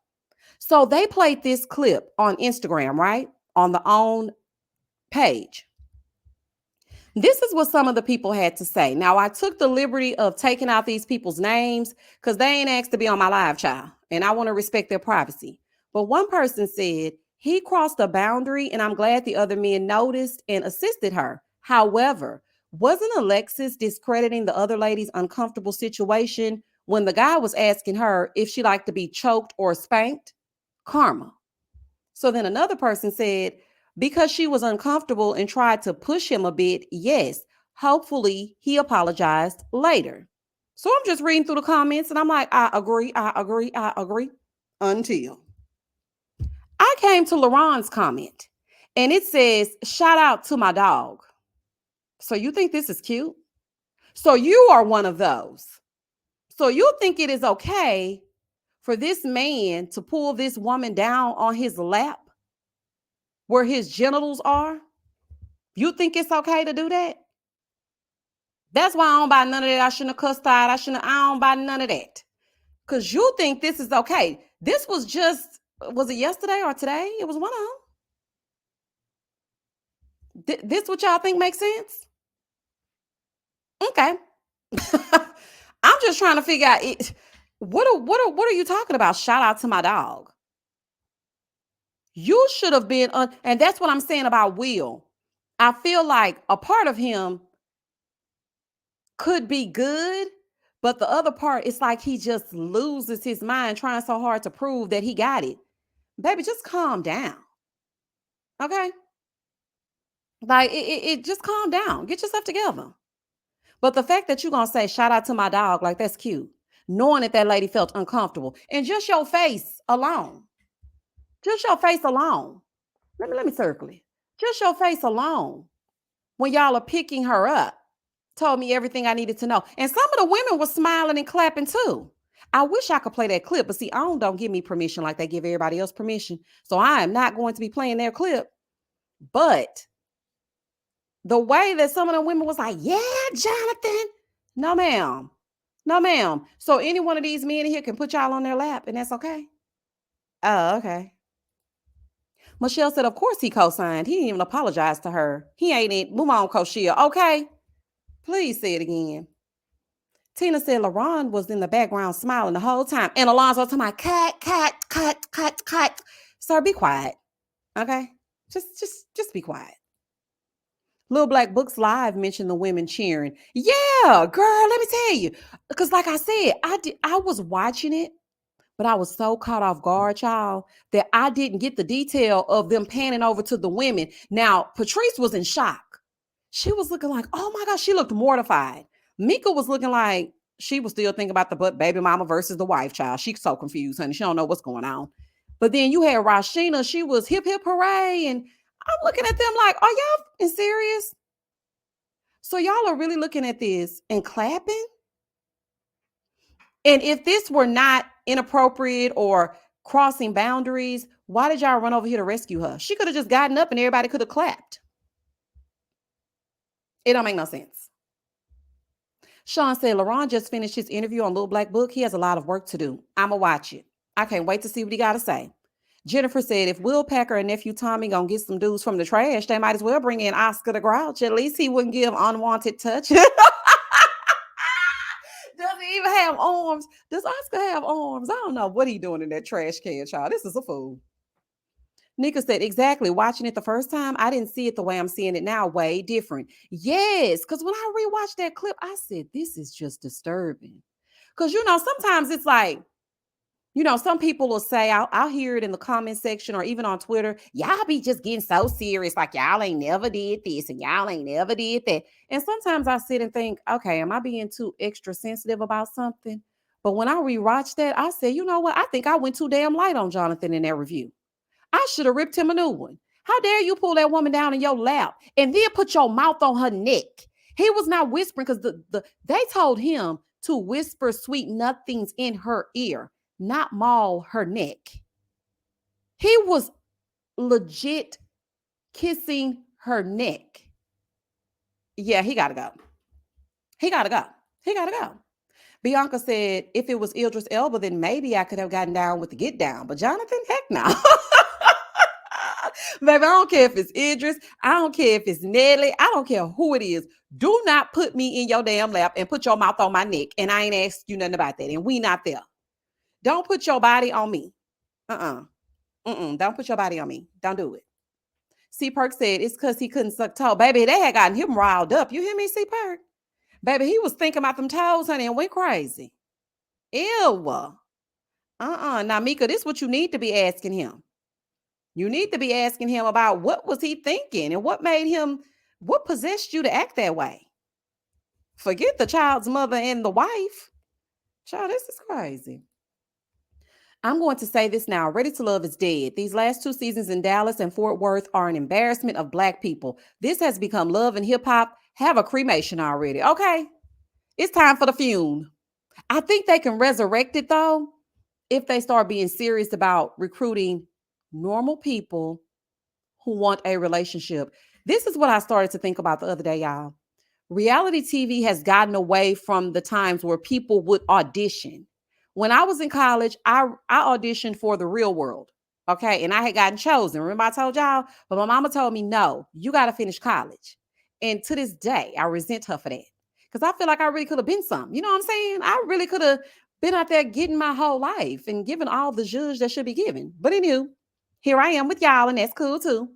So they played this clip on Instagram, right? On the own page. This is what some of the people had to say. Now, I took the liberty of taking out these people's names because they ain't asked to be on my live, child, and I want to respect their privacy. But one person said he crossed a boundary, and I'm glad the other men noticed and assisted her. However, wasn't Alexis discrediting the other lady's uncomfortable situation when the guy was asking her if she liked to be choked or spanked? Karma. So then another person said, because she was uncomfortable and tried to push him a bit, yes, hopefully he apologized later. So I'm just reading through the comments and I'm like, I agree, I agree, I agree. Until I came to LaRon's comment and it says, shout out to my dog. So you think this is cute? So you are one of those. So you think it is okay for this man to pull this woman down on his lap where his genitals are? You think it's okay to do that? That's why I don't buy none of that. I shouldn't have cussed out. I don't buy none of that. Because you think this is okay. This was just, was it yesterday or today? It was one of them. This what y'all think makes sense? Okay. I'm just trying to figure out it. What are you talking about? Shout out to my dog. You should have been, and that's what I'm saying about Will. I feel like a part of him could be good, but the other part, it's like he just loses his mind trying so hard to prove that he got it. Baby, just calm down. Okay? Like, it just calm down. Get yourself together. But the fact that you're going to say, shout out to my dog, like, that's cute. Knowing that lady felt uncomfortable. And just your face alone. Just your face alone. Let me circle it. Just your face alone. When y'all are picking her up. Told me everything I needed to know. And some of the women were smiling and clapping too. I wish I could play that clip, but see, OWN don't give me permission like they give everybody else permission. So I am not going to be playing their clip. But the way that some of the women was like, yeah, Jonathan. No, ma'am. No, ma'am. So any one of these men in here can put y'all on their lap and that's okay? Oh, okay. Michelle said, of course he co-signed. He didn't even apologize to her. He ain't it. Move on, Cochia. Okay. Please say it again. Tina said LaRon was in the background smiling the whole time. And Alonzo told my cut. Sir, be quiet. Okay? Just be quiet. Little Black Books Live mentioned the women cheering. Yeah, girl, let me tell you. Because like I said, I was watching it, but I was so caught off guard, y'all, that I didn't get the detail of them panning over to the women. Now, Patrice was in shock. She was looking like, oh my gosh, she looked mortified. Mika was looking like she was still thinking about the baby mama versus the wife child. She's so confused, honey. She don't know what's going on. But then you had Rashina. She was hip, hip, hooray. And I'm looking at them like, are y'all serious? So y'all are really looking at this and clapping? And if this were not inappropriate or crossing boundaries, why did y'all run over here to rescue her? She could have just gotten up and everybody could have clapped. It don't make no sense. Sean said, LaRon just finished his interview on Little Black Book. He has a lot of work to do. I'ma watch it. I can't wait to see what he got to say. Jennifer said, if Will Packer and nephew Tommy gonna get some dudes from the trash, they might as well bring in Oscar the Grouch. At least he wouldn't give unwanted touch. Does he even have arms? Does Oscar have arms? I don't know what he doing in that trash can, child. This is a fool. Nika said, exactly. Watching it the first time, I didn't see it the way I'm seeing it now. Way different. Yes, because when I rewatched that clip, I said, this is just disturbing. Because, sometimes it's like, Some people will say, I'll hear it in the comment section or even on Twitter, y'all be just getting so serious, like y'all ain't never did this and y'all ain't never did that. And sometimes I sit and think, okay, am I being too extra sensitive about something? But when I rewatch that, I say, you know what? I think I went too damn light on Jonathan in that review. I should have ripped him a new one. How dare you pull that woman down in your lap and then put your mouth on her neck? He was not whispering because they told him to whisper sweet nothings in her ear, not maul her neck. He was legit kissing her neck. Yeah, he gotta go. He gotta go. He gotta go. Bianca said, if it was Idris Elba, then maybe I could have gotten down with the get down. But Jonathan, heck no. Baby, I don't care if it's Idris. I don't care if it's Nelly. I don't care who it is. Do not put me in your damn lap and put your mouth on my neck. And I ain't asked you nothing about that. And we not there. Don't put your body on me. Don't put your body on me. Don't do it. C Perk said it's because he couldn't suck toe. Baby, they had gotten him riled up. You hear me, C Perk? Baby, he was thinking about them toes, honey, and went crazy. Ew. Now, Mika, this is what you need to be asking him. You need to be asking him about what was he thinking and what possessed you to act that way. Forget the child's mother and the wife. Child, this is crazy. I'm going to say this now. Ready to Love is dead. These last 2 seasons in Dallas and Fort Worth are an embarrassment of Black people. This has become Love and Hip Hop. Have a cremation already. Okay. It's time for the funeral. I think they can resurrect it though if they start being serious about recruiting normal people who want a relationship. This is what I started to think about the other day, y'all. Reality TV has gotten away from the times where people would audition. When I was in college, I auditioned for The Real World. Okay. And I had gotten chosen. Remember I told y'all? But my mama told me, no, you got to finish college. And to this day, I resent her for that. Because I feel like I really could have been something. You know what I'm saying? I really could have been out there getting my whole life and given all the zhuzh that should be given. But anywho, here I am with y'all, and that's cool too.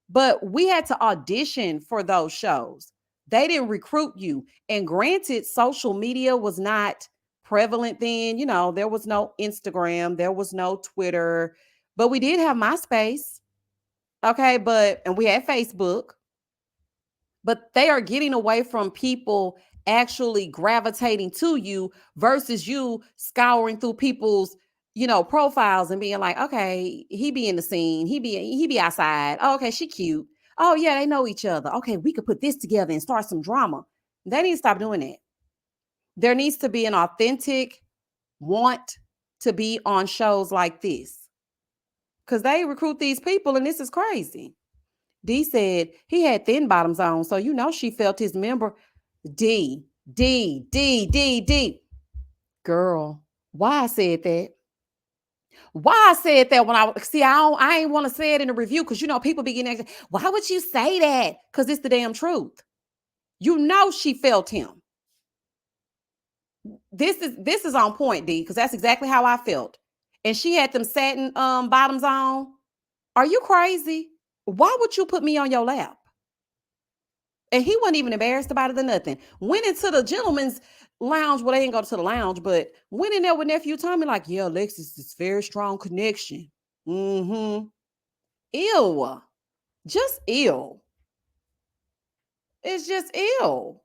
But we had to audition for those shows. They didn't recruit you. And granted, social media was not prevalent then. There was no Instagram, there was no Twitter, but we did have MySpace. Okay, and we had Facebook. But they are getting away from people actually gravitating to you versus you scouring through people's profiles and being like, okay, he be in the scene, he be outside. Oh, okay, she cute. Oh yeah, they know each other. Okay, we could put this together and start some drama. They need to stop doing that. There needs to be an authentic want to be on shows like this, because they recruit these people and this is crazy. D said he had thin bottoms on, so she felt his member. D. Girl, why I said that? Why I said that when I ain't want to say it in a review because people be getting angry. Why would you say that? Because it's the damn truth. She felt him. This is on point, D, because that's exactly how I felt. And she had them satin bottoms on. Are you crazy? Why would you put me on your lap? And he wasn't even embarrassed about it or nothing. Went into the gentleman's lounge. Well, they didn't go to the lounge, but went in there with nephew Tommy like, yeah, Alexis, is very strong connection. Mm-hmm. Ew. Just ill. It's just ill.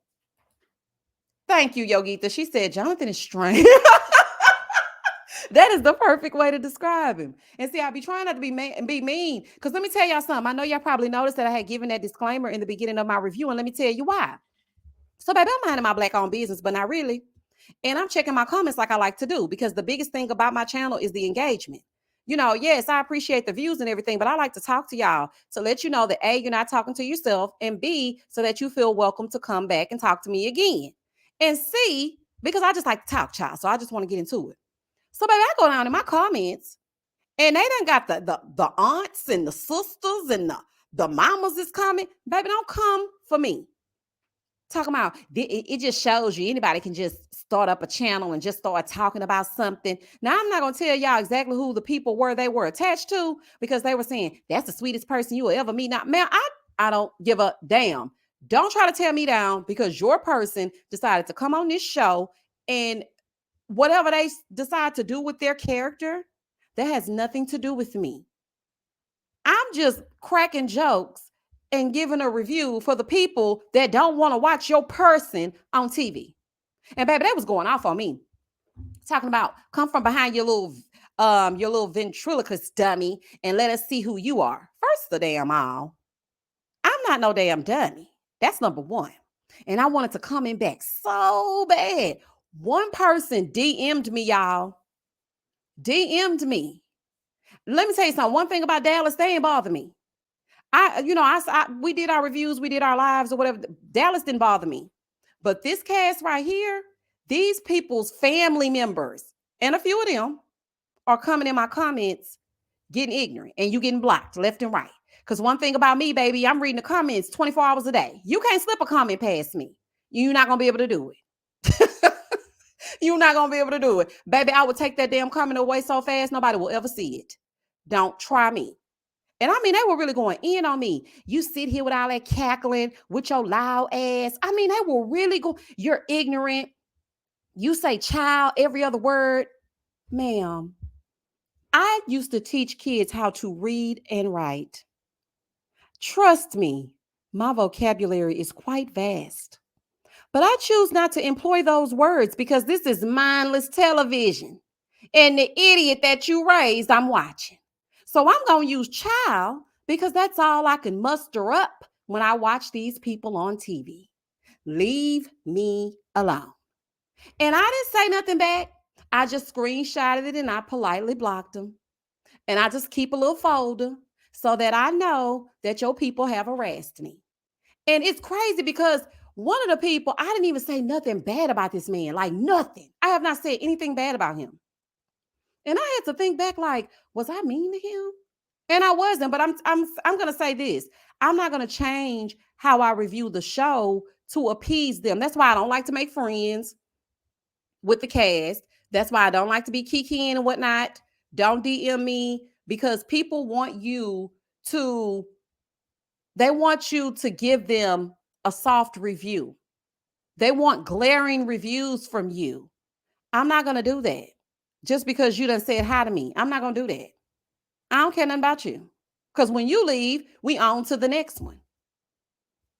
Thank you, Yogita. She said Jonathan is strange. That is the perfect way to describe him. And see, I be trying not to be mean. Because let me tell y'all something. I know y'all probably noticed that I had given that disclaimer in the beginning of my review. And let me tell you why. So, baby, I'm minding my Black-owned business, but not really. And I'm checking my comments like I like to do. Because the biggest thing about my channel is the engagement. Yes, I appreciate the views and everything, but I like to talk to y'all to let you know that A, you're not talking to yourself, and B, so that you feel welcome to come back and talk to me again. And C, because I just like to talk, child. So I just want to get into it. So, baby, I go down in my comments, and they done got the aunts and the sisters and the mamas is coming. Baby, don't come for me. Talking about, it just shows you anybody can just start up a channel and just start talking about something. Now, I'm not going to tell y'all exactly who the people were they were attached to, because they were saying, that's the sweetest person you will ever meet. Now, man, I don't give a damn. Don't try to tear me down because your person decided to come on this show and Whatever they decide to do with their character, that has nothing to do with me. I'm just cracking jokes and giving a review for the people that don't want to watch your person on TV. And baby, that was going off on me. Talking about come from behind your little ventriloquist dummy and let us see who you are. First the damn all, I'm not no damn dummy. That's number one. And I wanted to comment back so bad. One person DM'd me, y'all. DM'd me. Let me tell you something. One thing about Dallas, they ain't bother me. We did our reviews, we did our lives or whatever. Dallas didn't bother me. But this cast right here, these people's family members, and a few of them are coming in my comments getting ignorant and you getting blocked left and right. Because one thing about me, baby, I'm reading the comments 24 hours a day. You can't slip a comment past me. You're not going to be able to do it. You're not going to be able to do it. Baby, I would take that damn comment away so fast, nobody will ever see it. Don't try me. And I mean, they were really going in on me. You sit here with all that cackling with your loud ass. I mean, they were really going, you're ignorant. You say child every other word. Ma'am, I used to teach kids how to read and write. Trust me, my vocabulary is quite vast. But I choose not to employ those words because this is mindless television. And the idiot that you raised, I'm watching. So I'm going to use child because that's all I can muster up when I watch these people on TV. Leave me alone. And I didn't say nothing back. I just screenshotted it and I politely blocked them. And I just keep a little folder so that I know that your people have harassed me. And it's crazy because one of the people, I didn't even say nothing bad about this man, like nothing. I have not said anything bad about him. And I had to think back, like, was I mean to him? And I wasn't, but I'm gonna say this. I'm not gonna change how I review the show to appease them. That's why I don't like to make friends with the cast. That's why I don't like to be kikiing and whatnot. Don't DM me because people want you to, they want you to give them a soft review. They want glaring reviews from you. I'm not going to do that. Just because you done said hi to me, I'm not going to do that. I don't care nothing about you. Because when you leave, we on to the next one.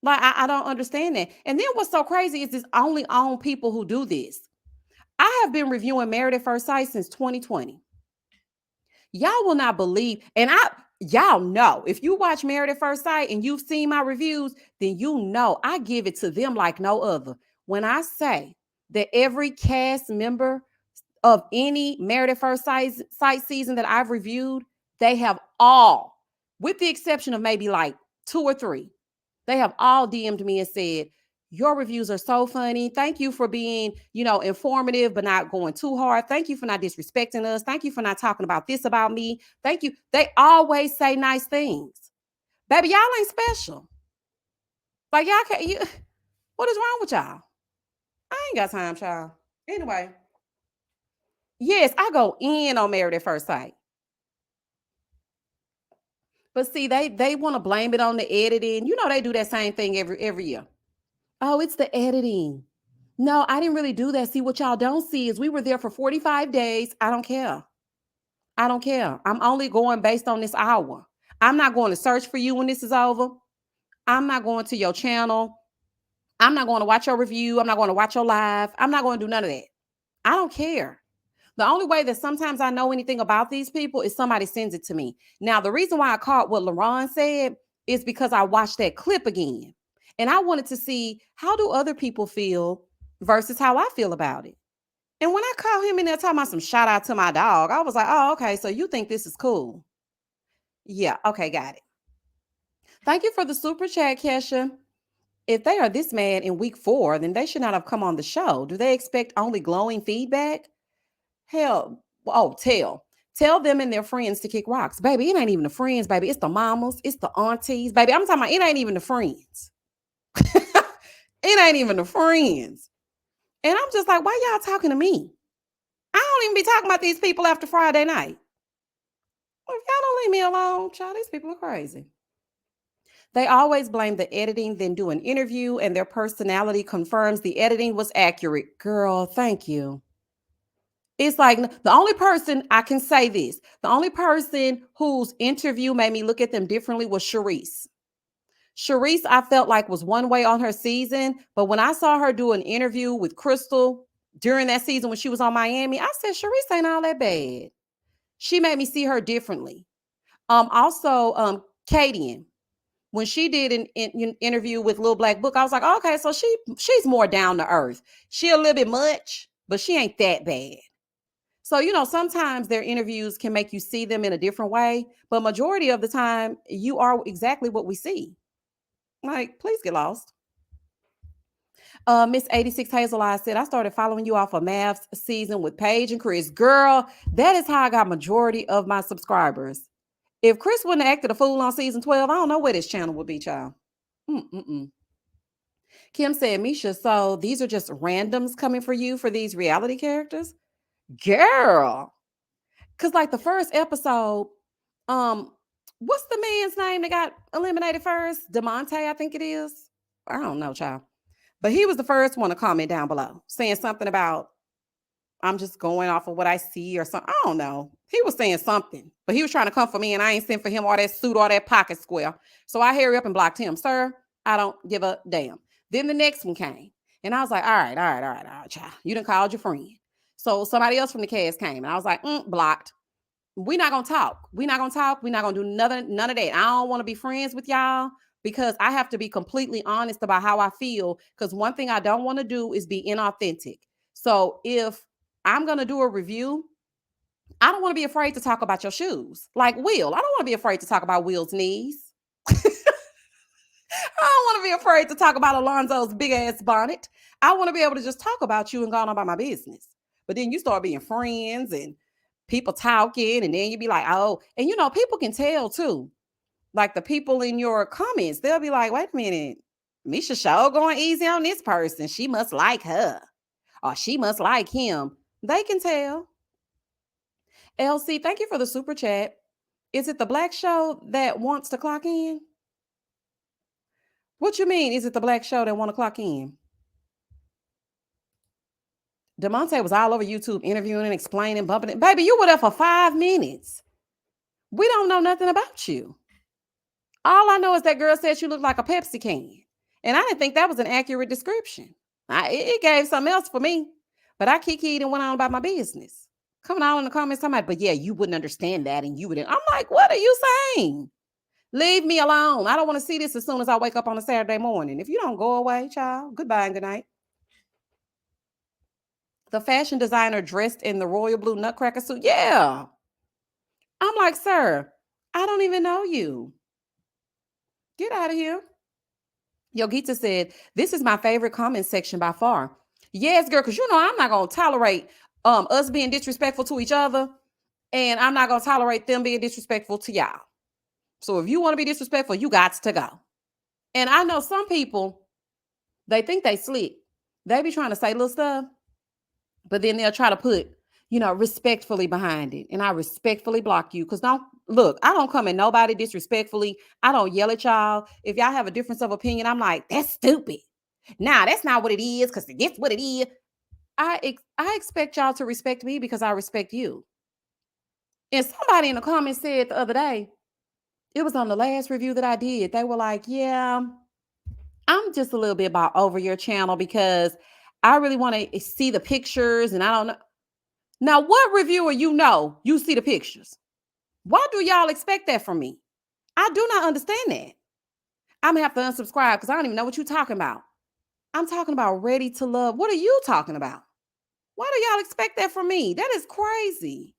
Like, I don't understand that. And then what's so crazy is it's only on people who do this. I have been reviewing Married at First Sight since 2020. Y'all will not believe, and y'all know, if you watch Married at First Sight and you've seen my reviews, then you know I give it to them like no other. When I say that every cast member of any Married at First Sight season that I've reviewed, they have all, with the exception of maybe like 2 or 3, they have all DM'd me and said, your reviews are so funny. Thank you for being, informative, but not going too hard. Thank you for not disrespecting us. Thank you for not talking about this about me. Thank you. They always say nice things. Baby, y'all ain't special. Like, y'all can't, what is wrong with y'all? I ain't got time, child. Anyway, yes, I go in on Married at First Sight. But see, they want to blame it on the editing. You know, they do that same thing every year. Oh, it's the editing. No, I didn't really do that. See, what y'all don't see is we were there for 45 days. I don't care. I don't care. I'm only going based on this hour. I'm not going to search for you when this is over. I'm not going to your channel. I'm not going to watch your review. I'm not going to watch your live. I'm not going to do none of that. I don't care. The only way that sometimes I know anything about these people is somebody sends it to me. Now, the reason why I caught what LaRon said is because I watched that clip again. And I wanted to see, how do other people feel versus how I feel about it. And when I caught him in there talking about some shout out to my dog, I was like, oh, okay, so you think this is cool. Yeah, okay, got it. Thank you for the super chat, Kesha. If they are this mad in week 4, then they should not have come on the show. Do they expect only glowing feedback? Hell, tell them and their friends to kick rocks. Baby, it ain't even the friends, baby. It's the mamas, it's the aunties. Baby, I'm talking about it ain't even the friends. It ain't even the friends. And I'm just like, why y'all talking to me? I don't even be talking about these people after Friday night. Well, if y'all don't leave me alone, child, these people are crazy. They always blame the editing, then do an interview, and their personality confirms the editing was accurate. Girl, thank you. It's like the only person I can say this, the only person whose interview made me look at them differently was Sharice. Sharice, I felt like was one way on her season, but when I saw her do an interview with Crystal during that season when she was on Miami, I said Sharice ain't all that bad. She made me see her differently. Also, Kadian, when she did an interview with Lil Black Book, I was like, okay, so she's more down to earth. She a little bit much, but she ain't that bad. So, sometimes their interviews can make you see them in a different way, but majority of the time, you are exactly what we see. Like, please get lost. Miss 86 Hazel, I said, I started following you off of Math's season with Paige and Chris. Girl, that is how I got majority of my subscribers. If Chris wouldn't have acted a fool on season 12, I don't know where this channel would be, child. Mm-mm-mm. Kim said, Misha, so these are just randoms coming for you for these reality characters? Girl. Because like the first episode, um, what's the man's name that got eliminated first? DeMonte, I think it is. I don't know, child. But he was the first one to comment down below saying something about, I'm just going off of what I see or something. I don't know. He was saying something, but he was trying to come for me and I ain't sent for him all that suit, all that pocket square. So I hurry up and blocked him. Sir, I don't give a damn. Then the next one came and I was like, all right, child. You done called your friend. So somebody else from the cast came and I was like, blocked. We're not going to talk. We're not going to talk. We're not going to do none of that. I don't want to be friends with y'all because I have to be completely honest about how I feel. Because one thing I don't want to do is be inauthentic. So if I'm going to do a review, I don't want to be afraid to talk about your shoes. Like Will, I don't want to be afraid to talk about Will's knees. I don't want to be afraid to talk about Alonzo's big ass bonnet. I want to be able to just talk about you and go on about my business. But then you start being friends and people talking, and then you be like, oh, and people can tell too. Like the people in your comments, they'll be like, wait a minute, Misha Show going easy on this person. She must like her. Or she must like him. They can tell. LC, thank you for the super chat. Is it the black show that wants to clock in? What you mean? Is it the black show that want to clock in? DeMonte was all over YouTube interviewing and explaining, bumping it. Baby, you were there for 5 minutes. We don't know nothing about you. All I know is that girl said you look like a Pepsi can. And I didn't think that was an accurate description. It gave something else for me. But I kikied and went on about my business. Coming on in the comments, somebody, but yeah, you wouldn't understand that and you wouldn't. I'm like, what are you saying? Leave me alone. I don't want to see this as soon as I wake up on a Saturday morning. If you don't go away, child, goodbye and good night. The fashion designer dressed in the royal blue nutcracker suit. Yeah. I'm like, sir, I don't even know you. Get out of here. Yogita said, this is my favorite comment section by far. Yes, girl, because I'm not going to tolerate us being disrespectful to each other, and I'm not going to tolerate them being disrespectful to y'all. So if you want to be disrespectful, you got to go. And I know some people, they think they slick. They be trying to say little stuff, but then they'll try to put, respectfully behind it. And I respectfully block you because I don't come at nobody disrespectfully. I don't yell at y'all. If y'all have a difference of opinion, I'm like, that's stupid. Nah, that's not what it is because that's what it is. I expect y'all to respect me because I respect you. And somebody in the comments said the other day, it was on the last review that I did. They were like, yeah, I'm just a little bit about over your channel because I really want to see the pictures and I don't know. Now, what reviewer you see the pictures? Why do y'all expect that from me? I do not understand that. I'm going to have to unsubscribe because I don't even know what you're talking about. I'm talking about ready to love. What are you talking about? Why do y'all expect that from me? That is crazy.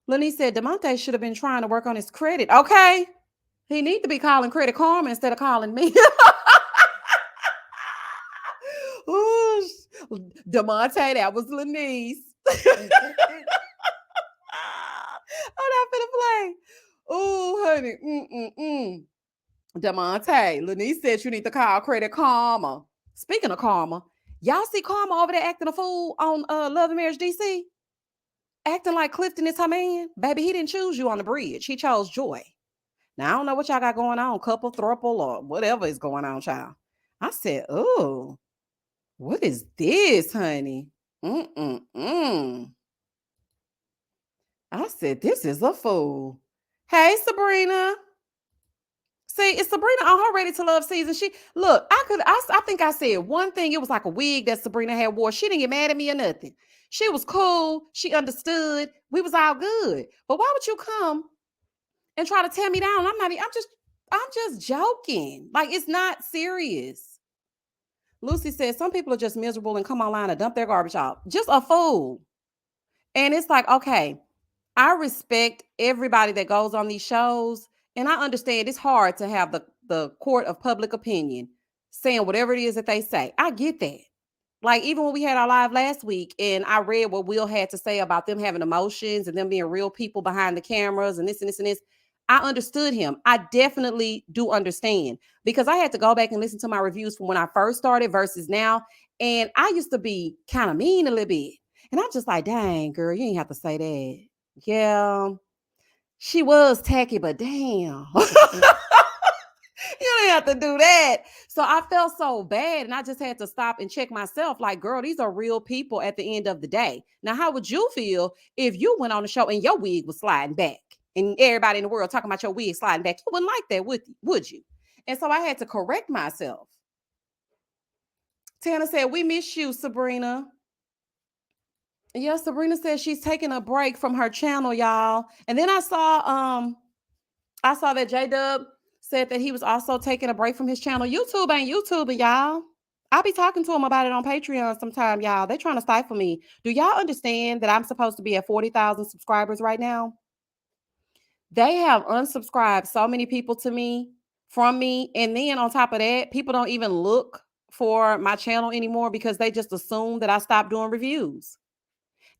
Lenny said DeMonte should have been trying to work on his credit. Okay. He need to be calling Credit Karma instead of calling me. Ooh, DeMonte, that was Lenice. Oh, that finna play. Oh, honey. DeMonte, Lenice said you need to call Credit Karma. Speaking of karma, y'all see Karma over there acting a fool on Love and Marriage DC? Acting like Clifton is her man. Baby, he didn't choose you on the bridge. He chose Joy. Now, I don't know what y'all got going on, couple, throuple, or whatever is going on, child. I said, oh, what is this, honey? I said, this is a fool. Hey, Sabrina. See, it's Sabrina on her Ready to Love season. She look, I think I said one thing. It was like a wig that Sabrina had wore. She didn't get mad at me or nothing. She was cool. She understood. We was all good. But why would you come and try to tear me down? I'm just joking. Like, it's not serious. Lucy says some people are just miserable and come online and dump their garbage out. Just a fool. And it's like, okay, I respect everybody that goes on these shows, and I understand it's hard to have the court of public opinion saying whatever it is that they say. I get that. Like, even when we had our live last week and I read what Will had to say about them having emotions and them being real people behind the cameras and this and this and this, I understood him. I definitely do understand, because I had to go back and listen to my reviews from when I first started versus now. And I used to be kind of mean a little bit. And I'm just like, dang, girl, you ain't have to say that. Yeah, she was tacky, but damn. You didn't have to do that. So I felt so bad, and I just had to stop and check myself. Like, girl, these are real people at the end of the day. Now, how would you feel if you went on the show and your wig was sliding back and everybody in the world talking about your wig sliding back? You wouldn't like that, would you? And so I had to correct myself. Tana said, we miss you, Sabrina. Yeah, Sabrina said she's taking a break from her channel, y'all. And then I saw that J Dub said that he was also taking a break from his channel. YouTube ain't YouTubing, y'all. I'll be talking to him about it on Patreon sometime, y'all. They trying to stifle me. Do y'all understand that I'm supposed to be at 40,000 subscribers right now? They have unsubscribed so many people from me. And then on top of that, people don't even look for my channel anymore because they just assume that I stopped doing reviews.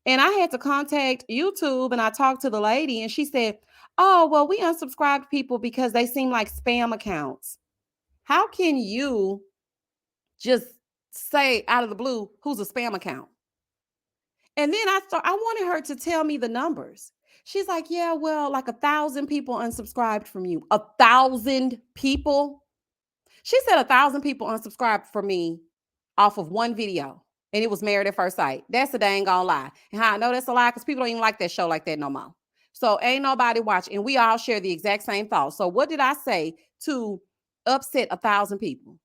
And I had to contact YouTube, and I talked to the lady, and she said, oh, well, we unsubscribed people because they seem like spam accounts. How can you just say out of the blue who's a spam account? And then I wanted her to tell me the numbers. She's like, yeah, well, like 1,000 people unsubscribed from you. 1,000 people? She said 1,000 people unsubscribed from me off of one video. And it was Married at First Sight. That's a dang on lie. And how I know that's a lie? Because people don't even like that show like that no more. So ain't nobody watching. And we all share the exact same thoughts. So what did I say to upset 1,000 people?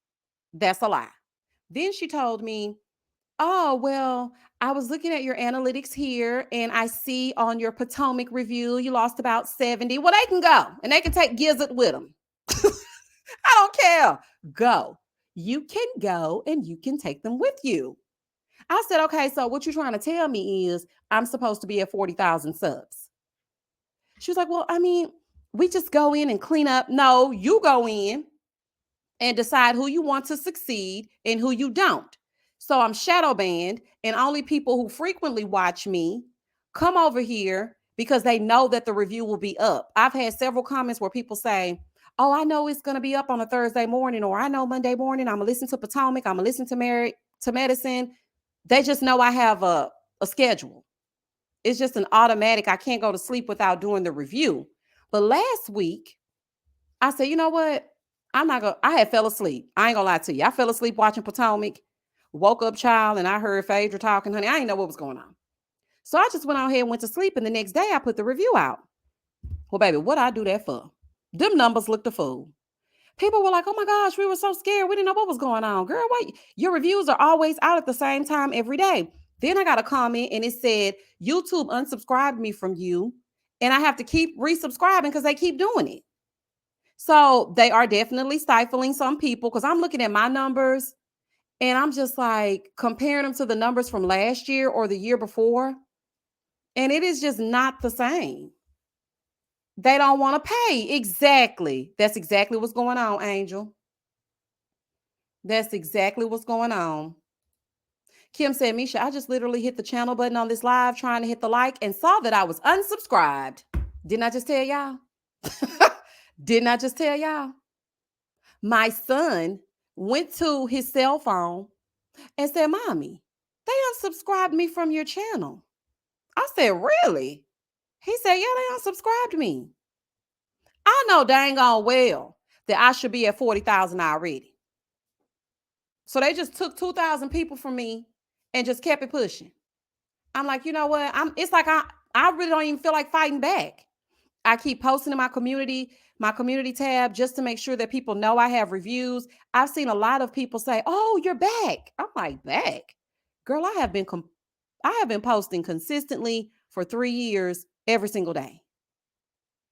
That's a lie. Then she told me, oh, well, I was looking at your analytics here, and I see on your Potomac review, you lost about 70. Well, they can go, and they can take Gizzard with them. I don't care. Go. You can go, and you can take them with you. I said, okay, so what you're trying to tell me is I'm supposed to be at 40,000 subs. She was like, well, I mean, we just go in and clean up. No, you go in and decide who you want to succeed and who you don't. So I'm shadow banned, and only people who frequently watch me come over here because they know that the review will be up. I've had several comments where people say, oh, I know it's going to be up on a Thursday morning, or I know Monday morning I'm going to listen to Potomac, I'm going to listen to Married to Medicine. They just know I have a schedule. It's just an automatic. I can't go to sleep without doing the review. But last week, I said, you know what? I had fell asleep. I ain't gonna lie to you. I fell asleep watching Potomac, woke up, child, and I heard Phaedra talking, honey. I didn't know what was going on. So I just went on ahead and went to sleep. And the next day I put the review out. Well, baby, what I do that for? Them numbers looked a fool. People were like, oh my gosh, we were so scared. We didn't know what was going on. Girl, wait, your reviews are always out at the same time every day. Then I got a comment and it said, YouTube unsubscribed me from you, and I have to keep resubscribing because they keep doing it. So they are definitely stifling some people, because I'm looking at my numbers and I'm just like comparing them to the numbers from last year or the year before. And it is just not the same. They don't want to pay. Exactly. That's exactly what's going on, Angel. That's exactly what's going on. Kim said, Misha, I just literally hit the channel button on this live trying to hit the like and saw that I was unsubscribed. Didn't I just tell y'all? Didn't I just tell y'all? My son went to his cell phone and said, Mommy, they unsubscribed me from your channel. I said, really? He said, yeah, they unsubscribed me. I know dang on well that I should be at 40,000 already. So they just took 2,000 people from me and just kept it pushing. I'm like, you know what? It's like I really don't even feel like fighting back. I keep posting in my community tab, just to make sure that people know I have reviews. I've seen a lot of people say, "Oh, you're back." I'm like, "Back? Girl, I have been posting consistently for 3 years every single day.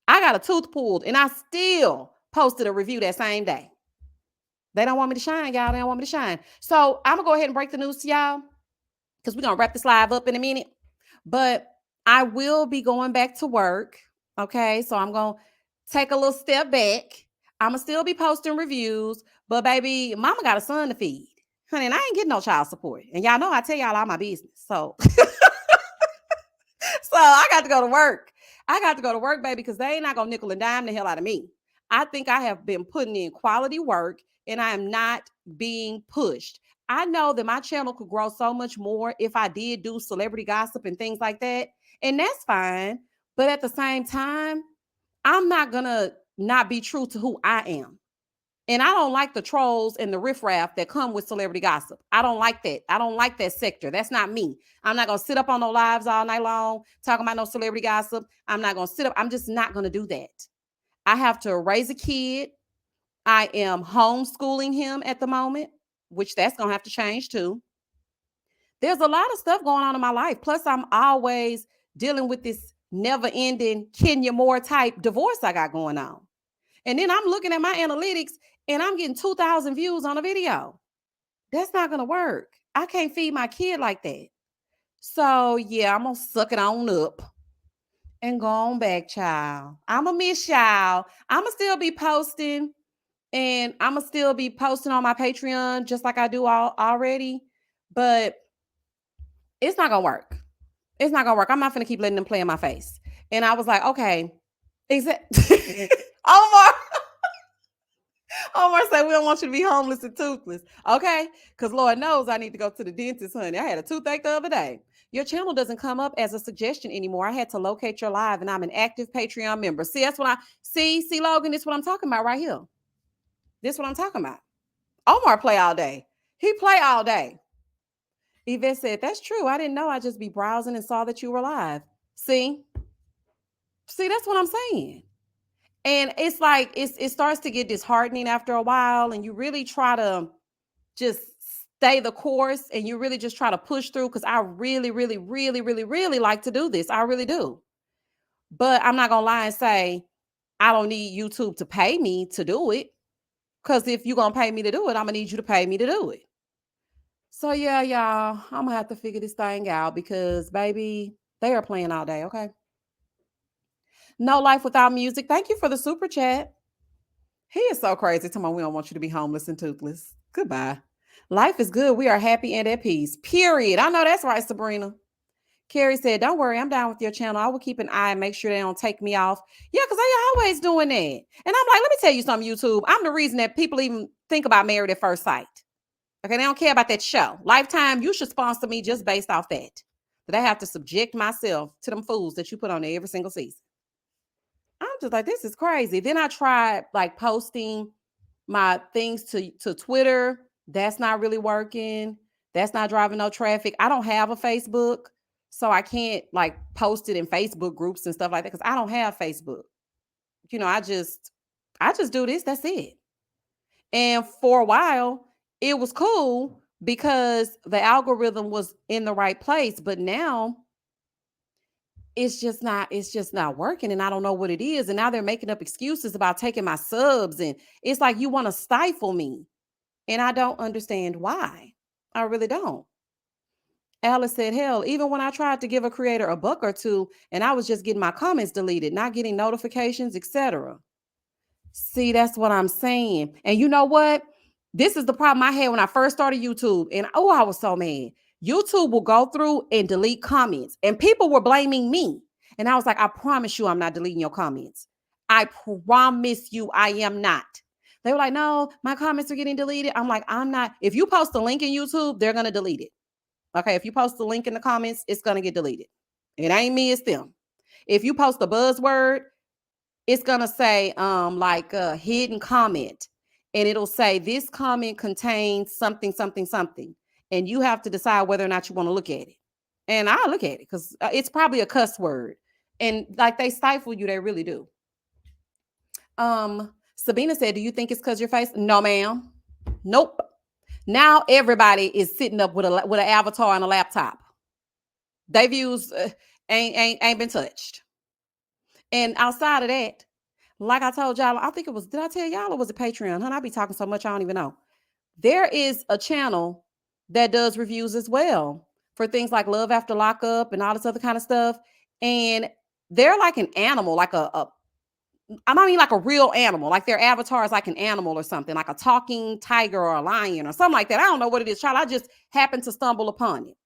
I got a tooth pulled and I still posted a review that same day. They don't want me to shine, y'all. They don't want me to shine. So I'm gonna go ahead and break the news to y'all because we're gonna wrap this live up in a minute. But I will be going back to work. Okay. So I'm gonna take a little step back. I'm gonna still be posting reviews, but baby, mama got a son to feed. Honey, and I ain't getting no child support. And y'all know I tell y'all all my business. So so I got to go to work. I got to go to work, baby, because they ain't not gonna nickel and dime the hell out of me. I think I have been putting in quality work and I am not being pushed. I know that my channel could grow so much more if I did do celebrity gossip and things like that. And that's fine. But at the same time, I'm not gonna not be true to who I am. And I don't like the trolls and the riffraff that come with celebrity gossip. I don't like that. I don't like that sector. That's not me. I'm not going to sit up on no lives all night long talking about no celebrity gossip. I'm not going to sit up. I'm just not going to do that. I have to raise a kid. I am homeschooling him at the moment, which that's going to have to change too. There's a lot of stuff going on in my life. Plus, I'm always dealing with this never ending Kenya Moore type divorce I got going on. And then I'm looking at my analytics and I'm getting 2,000 views on a video. That's not going to work. I can't feed my kid like that. So, yeah, I'm going to suck it on up and go on back, child. I'm going to miss y'all. I'm going to still be posting and I'm going to still be posting on my Patreon just like I do already. But it's not going to work. It's not going to work. I'm not going to keep letting them play in my face. And I was like, okay, Omar. Omar said, we don't want you to be homeless and toothless. Okay. Because Lord knows I need to go to the dentist, honey. I had a toothache the other day. Your channel doesn't come up as a suggestion anymore. I had to locate your live and I'm an active Patreon member. See, that's what I see, Logan, this is what I'm talking about right here. This is what I'm talking about. Omar play all day. He play all day. Yvette said, that's true. I didn't know. I just be browsing and saw that you were live. See, that's what I'm saying. And it's like it starts to get disheartening after a while, and you really try to just stay the course and you really just try to push through because I really, really, really, really, really like to do this. I really do. But I'm not gonna lie and say I don't need YouTube to pay me to do it. Because if you're gonna pay me to do it, I'm gonna need you to pay me to do it. So yeah, y'all, I'm gonna have to figure this thing out because baby, they are playing all day, okay? No life without music. Thank you for the super chat. He is so crazy. Tell me we don't want you to be homeless and toothless. Goodbye. Life is good. We are happy and at peace. Period. I know that's right, Sabrina. Carrie said, don't worry, I'm down with your channel. I will keep an eye and make sure they don't take me off. Yeah, because they always doing that. And I'm like, let me tell you something, YouTube. I'm the reason that people even think about Married at First Sight. Okay, they don't care about that show. Lifetime, you should sponsor me just based off that. That I have to subject myself to them fools that you put on there every single season. I'm just like, this is crazy. Then I tried like posting my things to Twitter. That's not really working. That's not driving no traffic. I don't have a Facebook, so I can't like post it in Facebook groups and stuff like that because I don't have Facebook. You know, I just do this. That's it. And for a while, it was cool because the algorithm was in the right place. But now it's just not working and I don't know what it is. And now they're making up excuses about taking my subs. And it's like you want to stifle me. And I don't understand why. I really don't. Alice said, hell, even when I tried to give a creator a buck or two and I was just getting my comments deleted, not getting notifications, etc. See, that's what I'm saying. And you know what? This is the problem I had when I first started YouTube. And oh, I was so mad. YouTube will go through and delete comments. And people were blaming me. And I was like, I promise you, I'm not deleting your comments. I promise you, I am not. They were like, no, my comments are getting deleted. I'm like, I'm not. If you post a link in YouTube, they're going to delete it. Okay. If you post a link in the comments, it's going to get deleted. It ain't me, it's them. If you post a buzzword, it's going to say like a hidden comment. And it'll say this comment contains something, something, something. And you have to decide whether or not you want to look at it. And I look at it because it's probably a cuss word. And like they stifle you, they really do. Sabina said, "Do you think it's because your face?" No, ma'am. Nope. Now everybody is sitting up with an avatar on a laptop. They views ain't been touched. And outside of that, like I told y'all, I think it was, did I tell y'all or was it Patreon? Honey, I be talking so much I don't even know. There is a channel that does reviews as well for things like Love After Lockup and all this other kind of stuff. And they're like an animal, like I mean like a real animal, like their avatar is like an animal or something, like a talking tiger or a lion or something like that. I don't know what it is, child. I just happened to stumble upon it.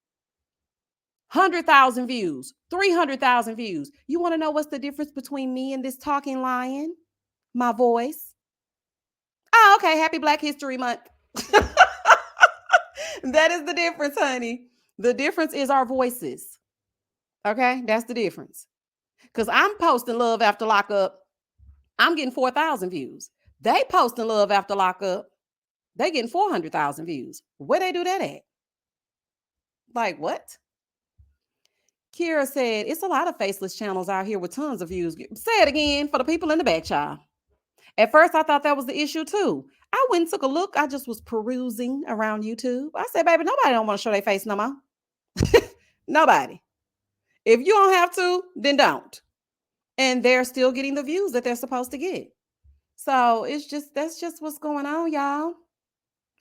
100,000 views, 300,000 views. You want to know what's the difference between me and this talking lion? My voice. Oh, okay. Happy Black History Month. That is the difference, honey. The difference is our voices. Okay, that's the difference. Because I'm posting Love After Lockup, I'm getting 4,000 views. They posting Love After Lockup, they getting 400,000 views. Where they do that at? Like what? Kira said, "It's a lot of faceless channels out here with tons of views." Say it again for the people in the back, child. At first, I thought that was the issue too. I went and took a look. I just was perusing around YouTube. I said, "Baby, nobody don't want to show their face no more." Nobody. If you don't have to, then don't. And they're still getting the views that they're supposed to get. So that's just what's going on, y'all.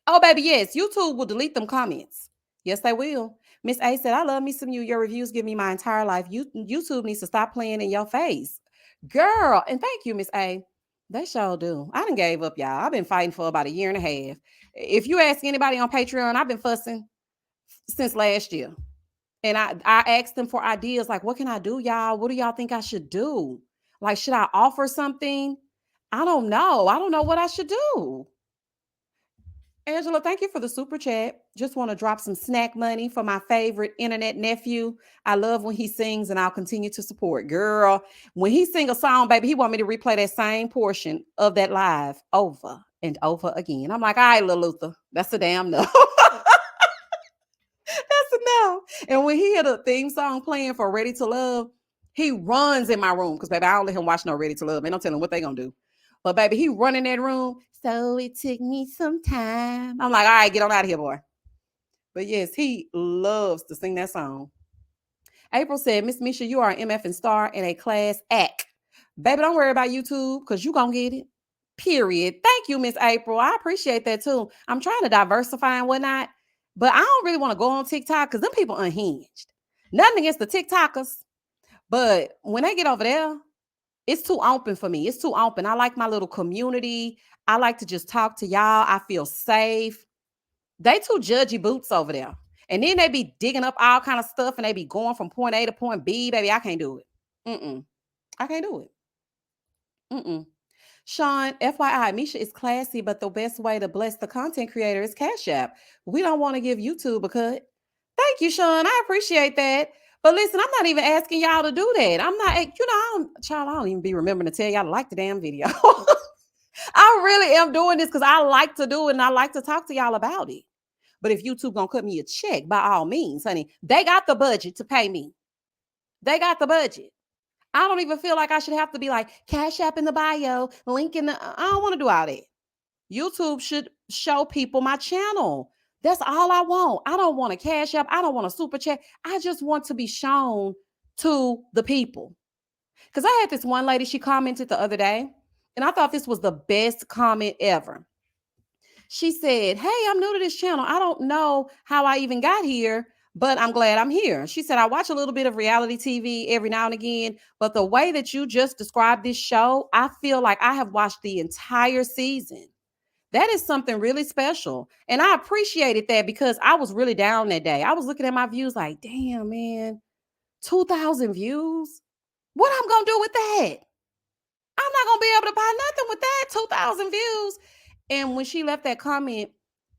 Oh, baby, yes, YouTube will delete them comments. Yes, they will. Miss A said, "I love me some you. Your reviews give me my entire life. YouTube needs to stop playing in your face." Girl, and thank you, Miss A. They sure do. I done gave up, y'all. I've been fighting for about a year and a half. If you ask anybody on Patreon, I've been fussing since last year. And I asked them for ideas like, what can I do, y'all? What do y'all think I should do? Like, should I offer something? I don't know. I don't know what I should do. Angela, thank you for the super chat. Just want to drop some snack money for my favorite internet nephew. I love when he sings and I'll continue to support. Girl, when he sing a song, baby, he want me to replay that same portion of that live over and over again. I'm like, all right, little Luther, that's a damn no. That's a no. And when he had a theme song playing for Ready to Love, he runs in my room because, baby, I don't let him watch no Ready to Love. Man, don't tell him what they gonna do. But, baby, he run in that room. So it took me some time. I'm like, all right, get on out of here, boy. But, yes, he loves to sing that song. April said, "Miss Misha, you are an MF and star in a class act. Baby, don't worry about YouTube because you gonna get it. Period." Thank you, Miss April. I appreciate that, too. I'm trying to diversify and whatnot. But I don't really want to go on TikTok because them people unhinged. Nothing against the TikTokers. But when they get over there, it's too open for me. It's too open. I like my little community. I like to just talk to y'all. I feel safe. They too judgy boots over there. And then they be digging up all kind of stuff and they be going from point A to point B. Baby, I can't do it. I can't do it. Sean, FYI, Misha is classy, but the best way to bless the content creator is Cash App. We don't want to give YouTube a cut. Thank you, Sean. I appreciate that. But listen, I'm not even asking y'all to do that. I'm not, I don't even be remembering to tell y'all to like the damn video. I really am doing this because I like to do it and I like to talk to y'all about it. But if YouTube gonna cut me a check, by all means, honey, they got the budget to pay me. They got the budget. I don't even feel like I should have to be like Cash App in the bio, link in the. I don't want to do all that. YouTube should show people my channel. That's all I want. I don't want a Cash App. I don't want a super chat. I just want to be shown to the people. Because I had this one lady, she commented the other day, and I thought this was the best comment ever. She said, "Hey, I'm new to this channel. I don't know how I even got here, but I'm glad I'm here." She said, "I watch a little bit of reality TV every now and again, but the way that you just described this show, I feel like I have watched the entire season. That is something really special." And I appreciated that because I was really down that day. I was looking at my views like, damn, man, 2,000 views? What I'm going to do with that? I'm not going to be able to buy nothing with that, 2,000 views. And when she left that comment,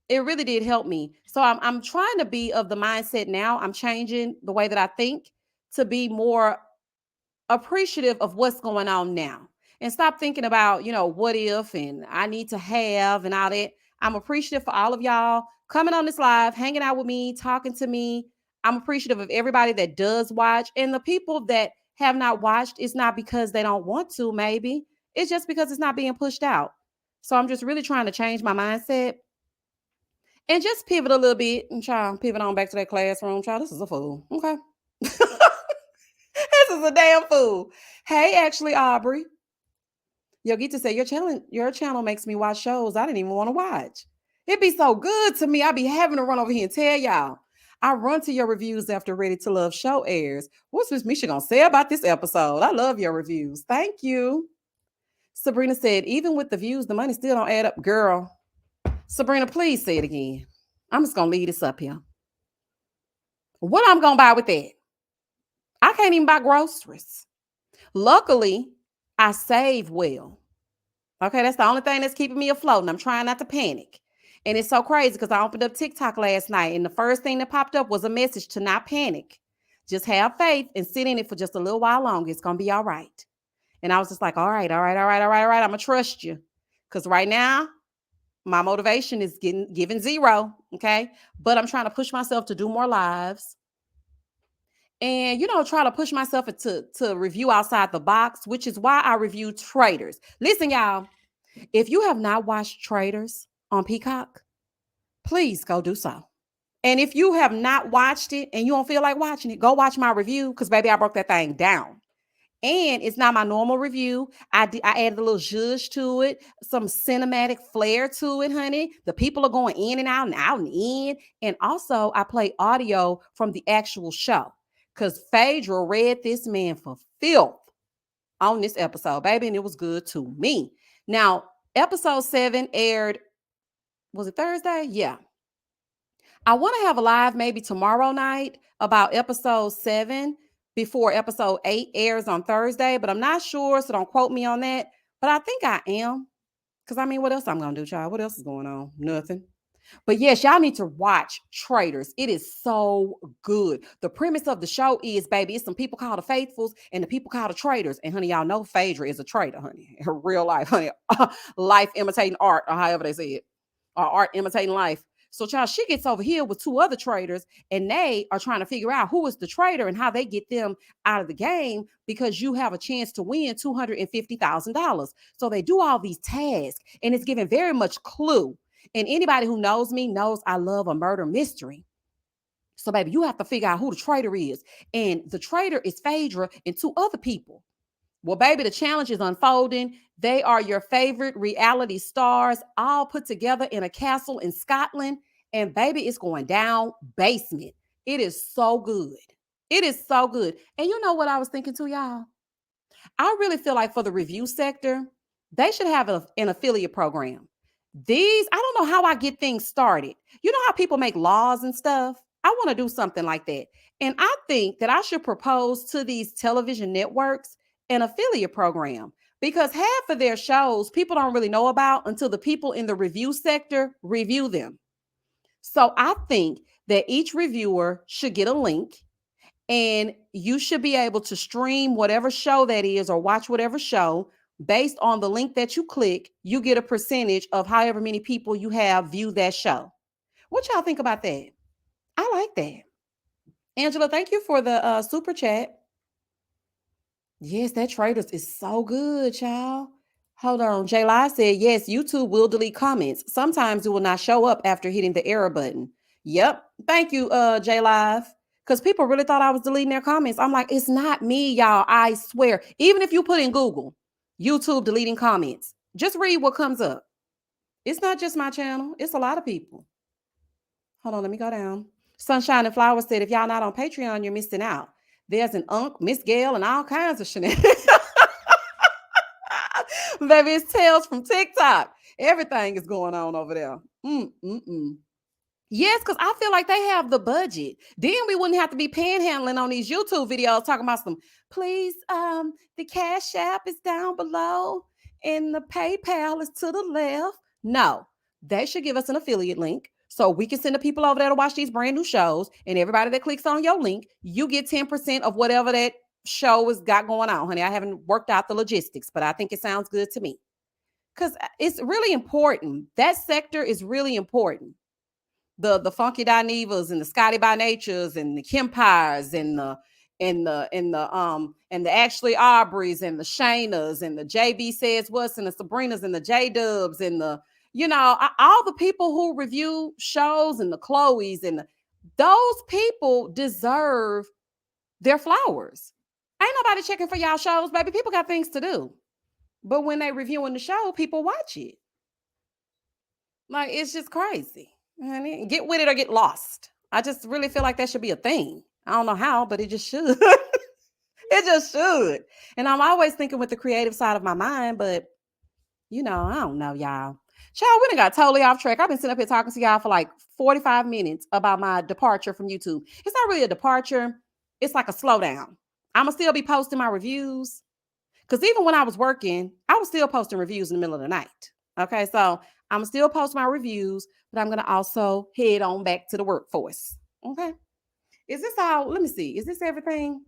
it really did help me. So I'm trying to be of the mindset now. I'm changing the way that I think to be more appreciative of what's going on now and stop thinking about, what if and I need to have and all that. I'm appreciative for all of y'all coming on this live, hanging out with me, talking to me. I'm appreciative of everybody that does watch. And the people that have not watched, it's not because they don't want to, maybe. It's just because it's not being pushed out. So I'm just really trying to change my mindset and just pivot a little bit and try and pivot on back to that classroom. Child, this is a fool. Okay. This is a damn fool. Hey, actually, Aubrey. You'll get to say your channel makes me watch shows I didn't even want to watch. It'd be so good to me. I'd be having to run over here and tell y'all. I run to your reviews after Ready to Love show airs. What's Miss Misha gonna say about this episode? I love your reviews. Thank you. Sabrina said, even with the views, the money still don't add up. Girl, Sabrina, please say it again. I'm just gonna leave this up here. What I'm gonna buy with that? I can't even buy groceries. Luckily, I save well. Okay, that's the only thing that's keeping me afloat, and I'm trying not to panic. And it's so crazy because I opened up TikTok last night, and the first thing that popped up was a message to not panic. Just have faith and sit in it for just a little while longer. It's gonna be all right. And I was just like, all right, all right, all right, all right, all right. I'm gonna trust you. Because right now, my motivation is giving zero. Okay. But I'm trying to push myself to do more lives. And try to push myself to review outside the box, which is why I review Traders. Listen, y'all, if you have not watched Traders on Peacock, please go do so. And if you have not watched it and you don't feel like watching it, go watch my review because, baby, I broke that thing down. And it's not my normal review. I added a little zhuzh to it, some cinematic flair to it, honey. The people are going in and out and out and in. And also, I play audio from the actual show because Phaedra read this man for filth on this episode, baby, and it was good to me. Now, episode 7 aired, was it Thursday? Yeah. I want to have a live maybe tomorrow night about episode 7 before episode 8 airs on Thursday, but I'm not sure, so don't quote me on that. But I think I am. Because, I mean, what else I'm going to do, child? What else is going on? Nothing. But yes, y'all need to watch Traders. It is so good. The premise of the show is, baby, it's some people called the Faithfuls and the people called the Traders. And honey, y'all know Phaedra is a trader, honey. Her real life, honey. Life imitating art, or however they say it. Or art imitating life. So, child, she gets over here with 2 other traders, and they are trying to figure out who is the trader and how they get them out of the game because you have a chance to win $250,000. So they do all these tasks, and it's giving very much clue. And anybody who knows me knows I love a murder mystery. So, baby, you have to figure out who the traitor is. And the traitor is Phaedra and 2 other people. Well, baby, the challenge is unfolding. They are your favorite reality stars, all put together in a castle in Scotland. And baby, it's going down basement. It is so good. It is so good. And you know what I was thinking too, y'all? I really feel like for the review sector, they should have an affiliate program. I don't know how I get things started. You know how people make laws and stuff? I want to do something like that. And I think that I should propose to these television networks an affiliate program because half of their shows people don't really know about until the people in the review sector review them. So I think that each reviewer should get a link and you should be able to stream whatever show that is or watch whatever show based on the link that you click. You get a percentage of however many people you have view that show. What y'all think about that? I like that. Angela, thank you for the super chat. Yes, that Traders is so good, child. Hold on. J Live said, yes, YouTube will delete comments. Sometimes it will not show up after hitting the error button. Yep. Thank you, J Live. Because people really thought I was deleting their comments. I'm like, it's not me, y'all. I swear. Even if you put in Google, YouTube deleting comments, just read what comes up. It's not just my channel. It's a lot of people. Hold on, let me go down. Sunshine and Flowers said, if y'all not on Patreon, you're missing out. There's an Miss Gail, and all kinds of shenanigans. Baby, it's tales from TikTok. Everything is going on over there. Yes, because I feel like they have the budget. Then we wouldn't have to be panhandling on these YouTube videos talking about some, please, the Cash App is down below and the PayPal is to the left. No, they should give us an affiliate link so we can send the people over there to watch these brand new shows. And everybody that clicks on your link, you get 10% of whatever that show has got going on, honey. I haven't worked out the logistics, but I think it sounds good to me because it's really important. That sector is really important. the Funky Dinevas and the Scotty by Natures and the Kempires and the Ashley Aubreys and the Shaynas and the JB Says What's and the Sabrinas and the J Dubs and the all the people who review shows and the Chloes and those people deserve their flowers. Ain't nobody checking for y'all shows, baby. People got things to do. But when they reviewing the show, people watch it. Like, it's just crazy. Honey, get with it or get lost. I just really feel like that should be a thing. I don't know how, but it just should. It just should. And I'm always thinking with the creative side of my mind, but I don't know, y'all. Child, we done got totally off track. I've been sitting up here talking to y'all for like 45 minutes about my departure from YouTube. It's not really a departure. It's like a slowdown. I'm going to still be posting my reviews. Because even when I was working, I was still posting reviews in the middle of the night. Okay, so I'm going to still post my reviews, but I'm going to also head on back to the workforce. Okay. Is this all? Let me see. Is this everything?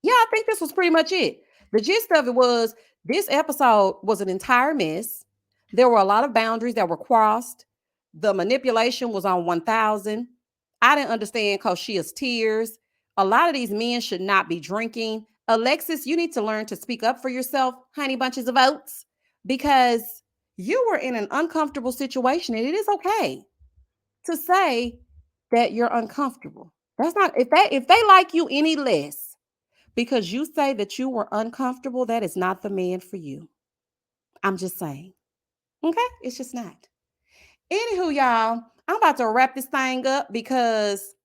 Yeah, I think this was pretty much it. The gist of it was this episode was an entire mess. There were a lot of boundaries that were crossed. The manipulation was on 1,000. I didn't understand Koshia's tears. A lot of these men should not be drinking. Alexis, you need to learn to speak up for yourself, honey bunches of oats, because you were in an uncomfortable situation, and it is okay to say that you're uncomfortable. That's not if they like you any less because you say that you were uncomfortable, that is not the man for you. I'm just saying. Okay? It's just not. Anywho, y'all, I'm about to wrap this thing up because